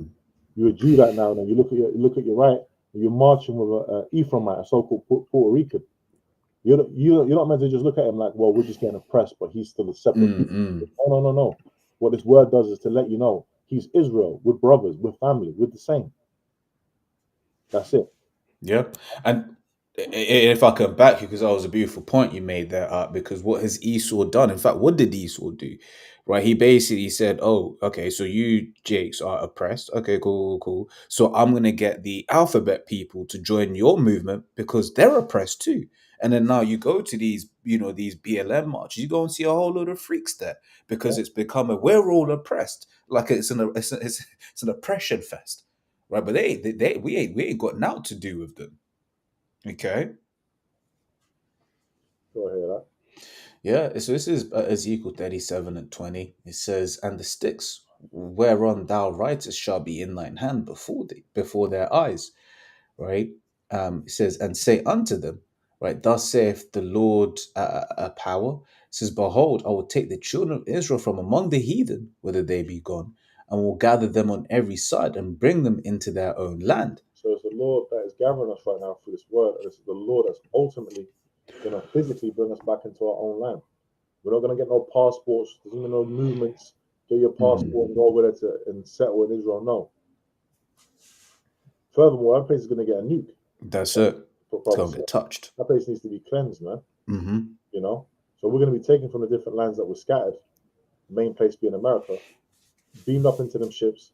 You're a Judite now, and then you look at your right, and you're marching with a Ephraimite, a so-called Puerto Rican. You're not meant to just look at him like, well, we're just getting oppressed, but he's still a separate people. Mm-mm. No, no, no, no. What this word does is to let you know he's Israel. We're brothers. We're family. We're the same. That's it. Yeah. And if I come back, because that was a beautiful point you made there, because what has Esau done? In fact, what did Esau do? Right? He basically said, oh, okay, so you Jakes are oppressed. Okay, cool, cool. So I'm going to get the alphabet people to join your movement because they're oppressed too. And then now you go to these, these BLM marches, you go and see a whole load of freaks there because Yeah. it's become we're all oppressed. Like it's an oppression fest. Right. But we ain't got naught to do with them. Okay. Go ahead. Huh? Yeah. So this is Ezekiel 37:20. It says, "And the sticks whereon thou writest shall be in thine hand before their eyes." Right. It says, "And say unto them, right, thus saith the Lord, power. It says, Behold, I will take the children of Israel from among the heathen, whether they be gone, and will gather them on every side and bring them into their own land." So it's the Lord that is gathering us right now through this word, and it's the Lord that's ultimately going to physically bring us back into our own land. We're not going to get no passports. There's even no movements. Get your Mhm. passport and go over there and settle in Israel. No. Furthermore, that place is going to get a nuke. That's it. For It's brother gonna said, get touched. that place needs to be cleansed, man. Hmm. You know. So we're going to be taken from the different lands that were scattered. Main place being America, beamed up into them ships,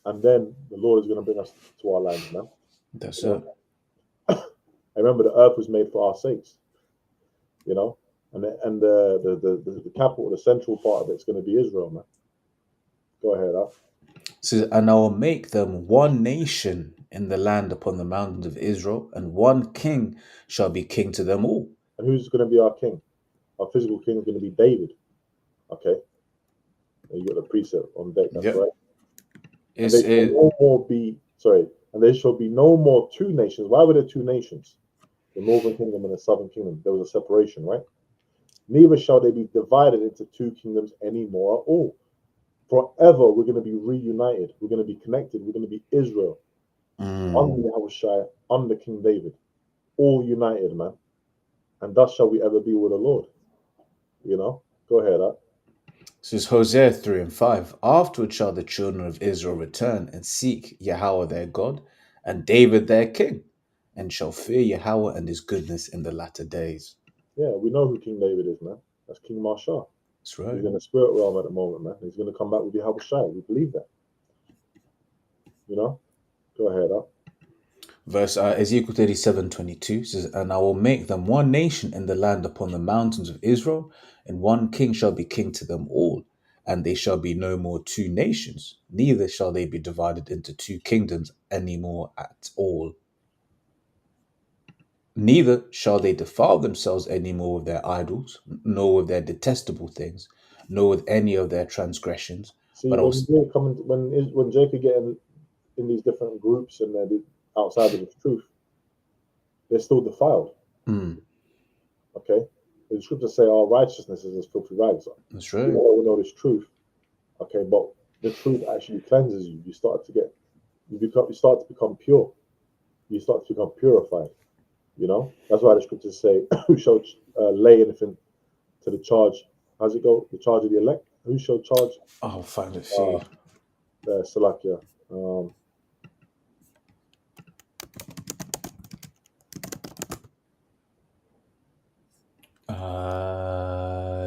and then the Lord is going to bring us to our lands, man. That's You know. it. I remember the earth was made for our sakes. You know. And the capital, the central part of it's going to be Israel, man. Go ahead, huh? So, and I will make them one nation in the land upon the mountains of Israel, and one king shall be king to them all. And who's going to be our king? Our physical king is going to be David. Okay, and you got the precept on deck. That's Yep. right. And It's they shall it. no more be sorry. And there shall be no more two nations. Why were there two nations? The northern kingdom and the southern kingdom. There was a separation, right? Neither shall they be divided into two kingdoms anymore at all. Forever, we're going to be reunited. We're going to be connected. We're going to be Israel Mm, under Yahushua, under King David, all united, man. And thus shall we ever be with the Lord. You know. Go ahead, huh? this is Hosea 3:5. Afterward shall the children of Israel return and seek Yahweh their God and David their king, and shall fear Yahweh and his goodness in the latter days. Yeah, we know who King David is, man. That's King Marshall. That's He's right. in the spirit realm at the moment, man. He's going to come back with Yahushua. We believe that. You know. Go ahead, huh? Verse Ezekiel 37:22 says, "And I will make them one nation in the land upon the mountains of Israel, and one king shall be king to them all. And they shall be no more two nations, neither shall they be divided into two kingdoms any more at all. Neither shall they defile themselves any more with their idols, nor with their detestable things, nor with any of their transgressions. See, But when also, they come, when Jacob get in these different groups and they're outside of the truth, they're still defiled. mm, Okay, the scriptures say our righteousness is as filthy rags. that's We right. know this truth. Okay, but the truth actually cleanses you. You start to become pure. You start to become purified. You know, that's why the scriptures say, "Who shall lay anything to the charge?" How's it go? The charge of the elect. Who shall charge? I'll find it for Uh, you. Salakia. Um,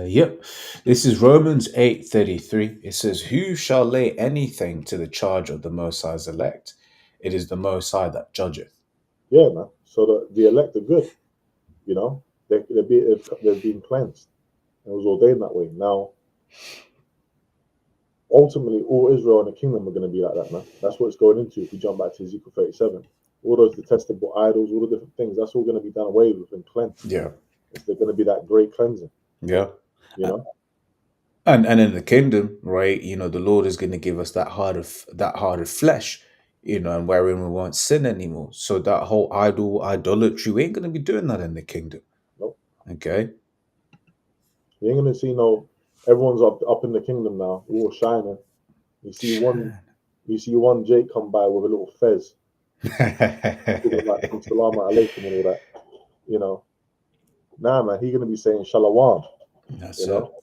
Yep. This is Romans 8:33. It says, "Who shall lay anything to the charge of the Most High's elect? It is the Most High that judgeth." yeah, man. So the elect are good. You know, they're being cleansed. It was ordained that way. Now, ultimately, all Israel and the kingdom are going to be like that, man. That's what it's going into. If we jump back to Ezekiel 37, all those detestable idols, all the different things, that's all going to be done away with and cleansed. Yeah. It's going to be that great cleansing. Yeah. You know. And in the kingdom, right? The Lord is going to give us that heart of flesh, and wherein we won't sin anymore. So that whole idolatry, we ain't going to be doing that in the kingdom. Nope. Okay. You ain't gonna see no. Everyone's up in the kingdom now, all shining. You see one, Shine. you see one Jake come by with a little fez, talking about some salam alaikum and all that. You know, nah, man, he gonna be saying shalawam. That's You it. know,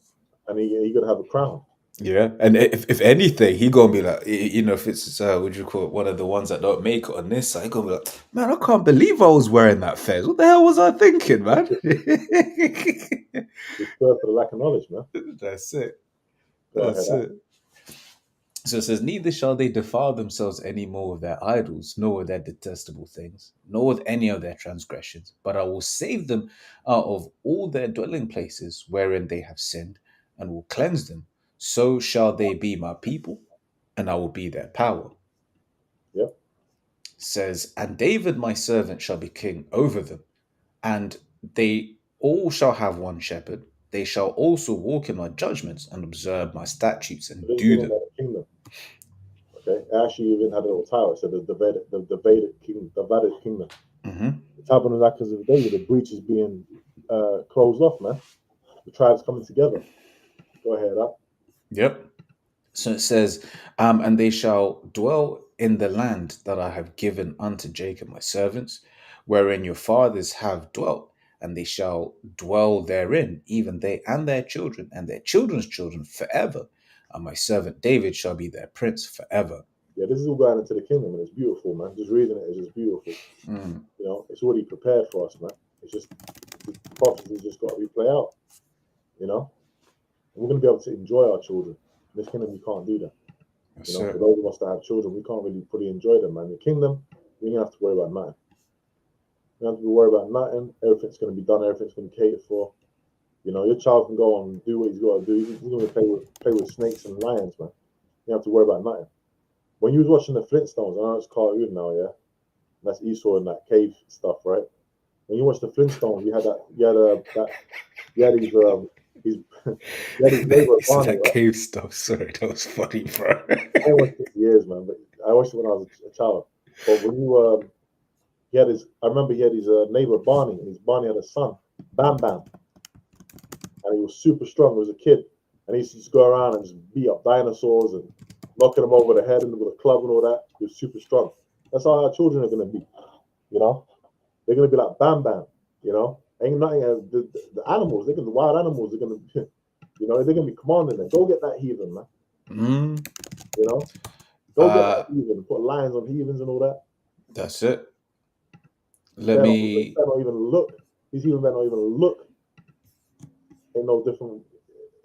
and he gonna have a crown. Yeah, and if anything, he gonna be like, if it's what do you call it, one of the ones that don't make it on this side, he gonna be like, man, I can't believe I was wearing that fez. What the hell was I thinking, man? It's fair for the lack of knowledge, man. That's it. Go ahead, That's it. So it says, neither shall they defile themselves any more with their idols, nor with their detestable things, nor with any of their transgressions, but I will save them out of all their dwelling places wherein they have sinned, and will cleanse them. So shall they be my people, and I will be their power. yep. Says, and David my servant shall be king over them, and they all shall have one shepherd. They shall also walk in my judgments and observe my statutes But and this is do talking them. about the kingdom. Okay, it actually even had a little title. It said the Vedic king, the Vedic kingdom. Hmm. The tabernacles of David, the breach is being closed off, man. The tribes coming together. Go ahead, up. Yep. So it says, and they shall dwell in the land that I have given unto Jacob my servants, wherein your fathers have dwelt, and they shall dwell therein, even they and their children, and their children's children forever. And my servant David shall be their prince forever. Yeah, this is all going into the kingdom, and it's beautiful, man. Just reading it is just beautiful. Mm, You know, it's already prepared for us, man. It's just the prophecy just got to be play out. You know, and we're gonna be able to enjoy our children. In this kingdom, you can't do that. You that's know, for it. those of us that have children, we can't really fully enjoy them, man. The kingdom, you ain't gonna have to worry about nothing. You don't have to be worried about nothing. Everything's gonna be done. Everything's gonna be catered for. You know, your child can go and do what he's got to do. He's gonna play with snakes and lions, man. You don't have to worry about nothing. When you was watching the Flintstones, I know it's cartoon now, yeah. That's Esau and that cave stuff, right? When you watch the Flintstones, you had that, you had his, you had his neighbor It's Barney, that right? cave stuff. Sorry, that was funny, bro. I ain't watched it for years, man, but I watched it when I was a child. But when you, he had his, I remember he had his neighbor Barney, and his Barney had a son, Bam Bam, and he was super strong. He was a kid, and he used to just go around and just beat up dinosaurs and knocking them over the head and with a club and all that. He was super strong. That's how our children are gonna be, you know. They're gonna be like Bam Bam, you know. Ain't nothing. The animals, the wild animals, they're gonna, they're gonna be commanding them. Go get that heathen, man. Mm, You know, go get that uh, heathen. Put lions on heathens and all that. that's it. Let Better not, me. better not even look. These heathen better not even look in no different,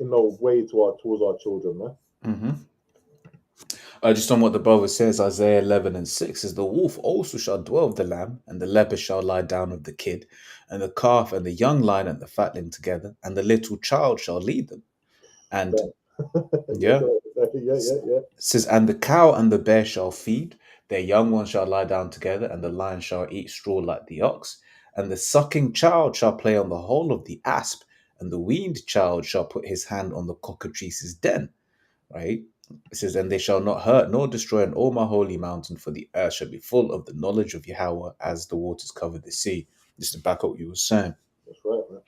in no way towards our children, man. Mhm. Just on what the brother says, Isaiah 11 and 6 is the wolf also shall dwell with the lamb, and the leopard shall lie down with the kid, and the calf and the young lion and the fatling together, and the little child shall lead them. And Yeah, yeah, yeah, yeah, yeah. it says, and the cow and the bear shall feed, their young ones shall lie down together, and the lion shall eat straw like the ox, and the sucking child shall play on the hole of the asp, and the weaned child shall put his hand on the cockatrice's den. Right? It says, and they shall not hurt nor destroy in all my holy mountain, for the earth shall be full of the knowledge of Yahweh as the waters cover the sea. Just to back up what you were saying. That's right, man.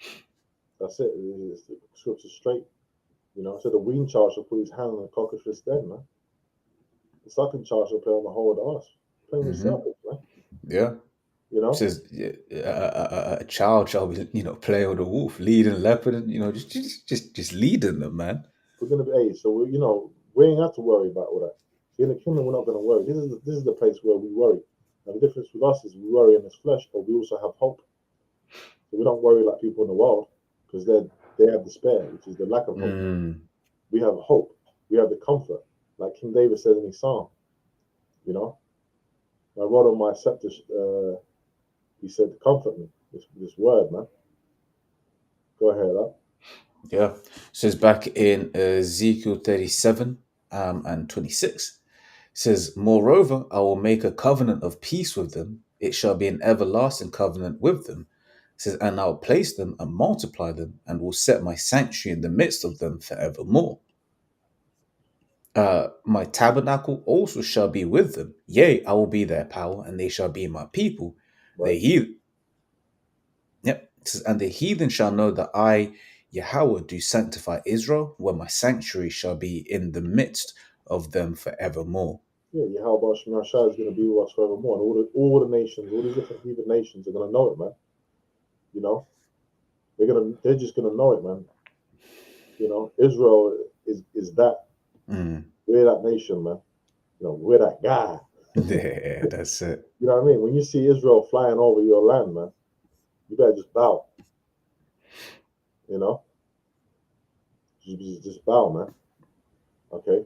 That's it. It's the scripture straight. You know, so the weaned child shall put his hand on the cockatrice den, man. The sucking child shall play on the hole of the arse. Playing with Hmm. serpents, man. Yeah. You It know, says, yeah, a child shall be, play with a wolf, leading a leopard, and, just leading them, man. we're gonna be so we ain't have to worry about all that. See, in the kingdom, we're not gonna worry. This is the place where we worry. Now the difference with us is we worry in this flesh, but we also have hope. So we don't worry like people in the world because they have despair, which is the lack of hope. Mm, We have hope. We have the comfort, like King David says in his psalm. You know, my rod on my scepter, he said, comfort me. This word, man. Go ahead, huh? yeah. It says back in Ezekiel 37 and 26. Says, moreover, I will make a covenant of peace with them. It shall be an everlasting covenant with them. It says, and I'll place them and multiply them, and will set my sanctuary in the midst of them forevermore. My tabernacle also shall be with them. Yea, I will be their power, and they shall be my people. Right. The heathen, yep, it says, and the heathen shall know that I, Yahweh, do sanctify Israel, where my sanctuary shall be in the midst of them forevermore. Yeah, Yahweh Shemar Shai is going to be with us forevermore. And all the nations, all these different heathen nations are going to know it, man. You know, they're just going to know it, man. You know, Israel is that. Mm. We're that nation, man. You know, we're that guy. Yeah, that's it. You know what I mean? When you see Israel flying over your land, man, you better just bow. You know, just bow, man. Okay.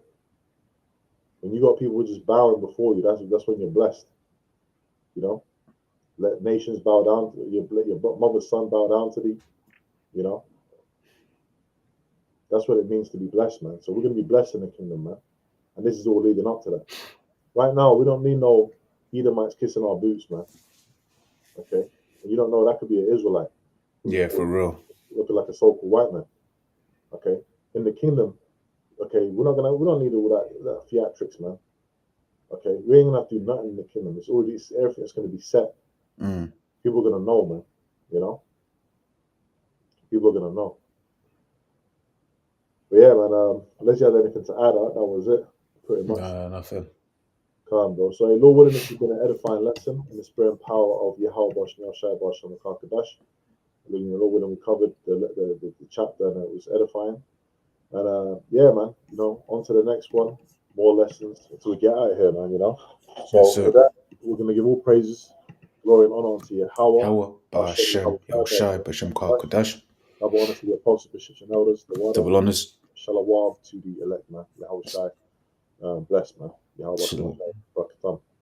When you got people just bowing before you, that's when you're blessed. You know, let nations bow down. Your mother's son bow down to thee. You know, that's what it means to be blessed, man. So we're gonna be blessed in the kingdom, man. And this is all leading up to that. Right now, we don't need no Edomites kissing our boots, man. Okay, and you don't know that could be an Israelite Yeah, for real. looking like a so-called white man. Okay, in the kingdom, okay, we don't need all that theatrics, man. Okay, we ain't gonna have to do nothing in the kingdom. Everything's gonna be set. Mm. People are gonna know, man. You know, people are gonna know. But yeah, man. Unless you had anything to add, that was it, pretty much. Nothing. Calm, bro. So, Lord willing, this has been an edifying lesson in the spirit and power of Yahweh Shemel Shai Basham Kakadash. Lord willing, we covered the chapter and it was edifying. And yeah, man, you know, on to the next one. More lessons until we get out of here, man, you know. So, Yes, with that, we're going to give all praises, glory, and honor unto Yahweh. Yahweh, Ba'ashem, Yahushai, B'Shem Kodash. Double honor to the apostles, bishops, and elders, the word. Double honors. Shalom to the elect, man. Yahweh Shai. Bless, man. Yahweh Shalom. Shai.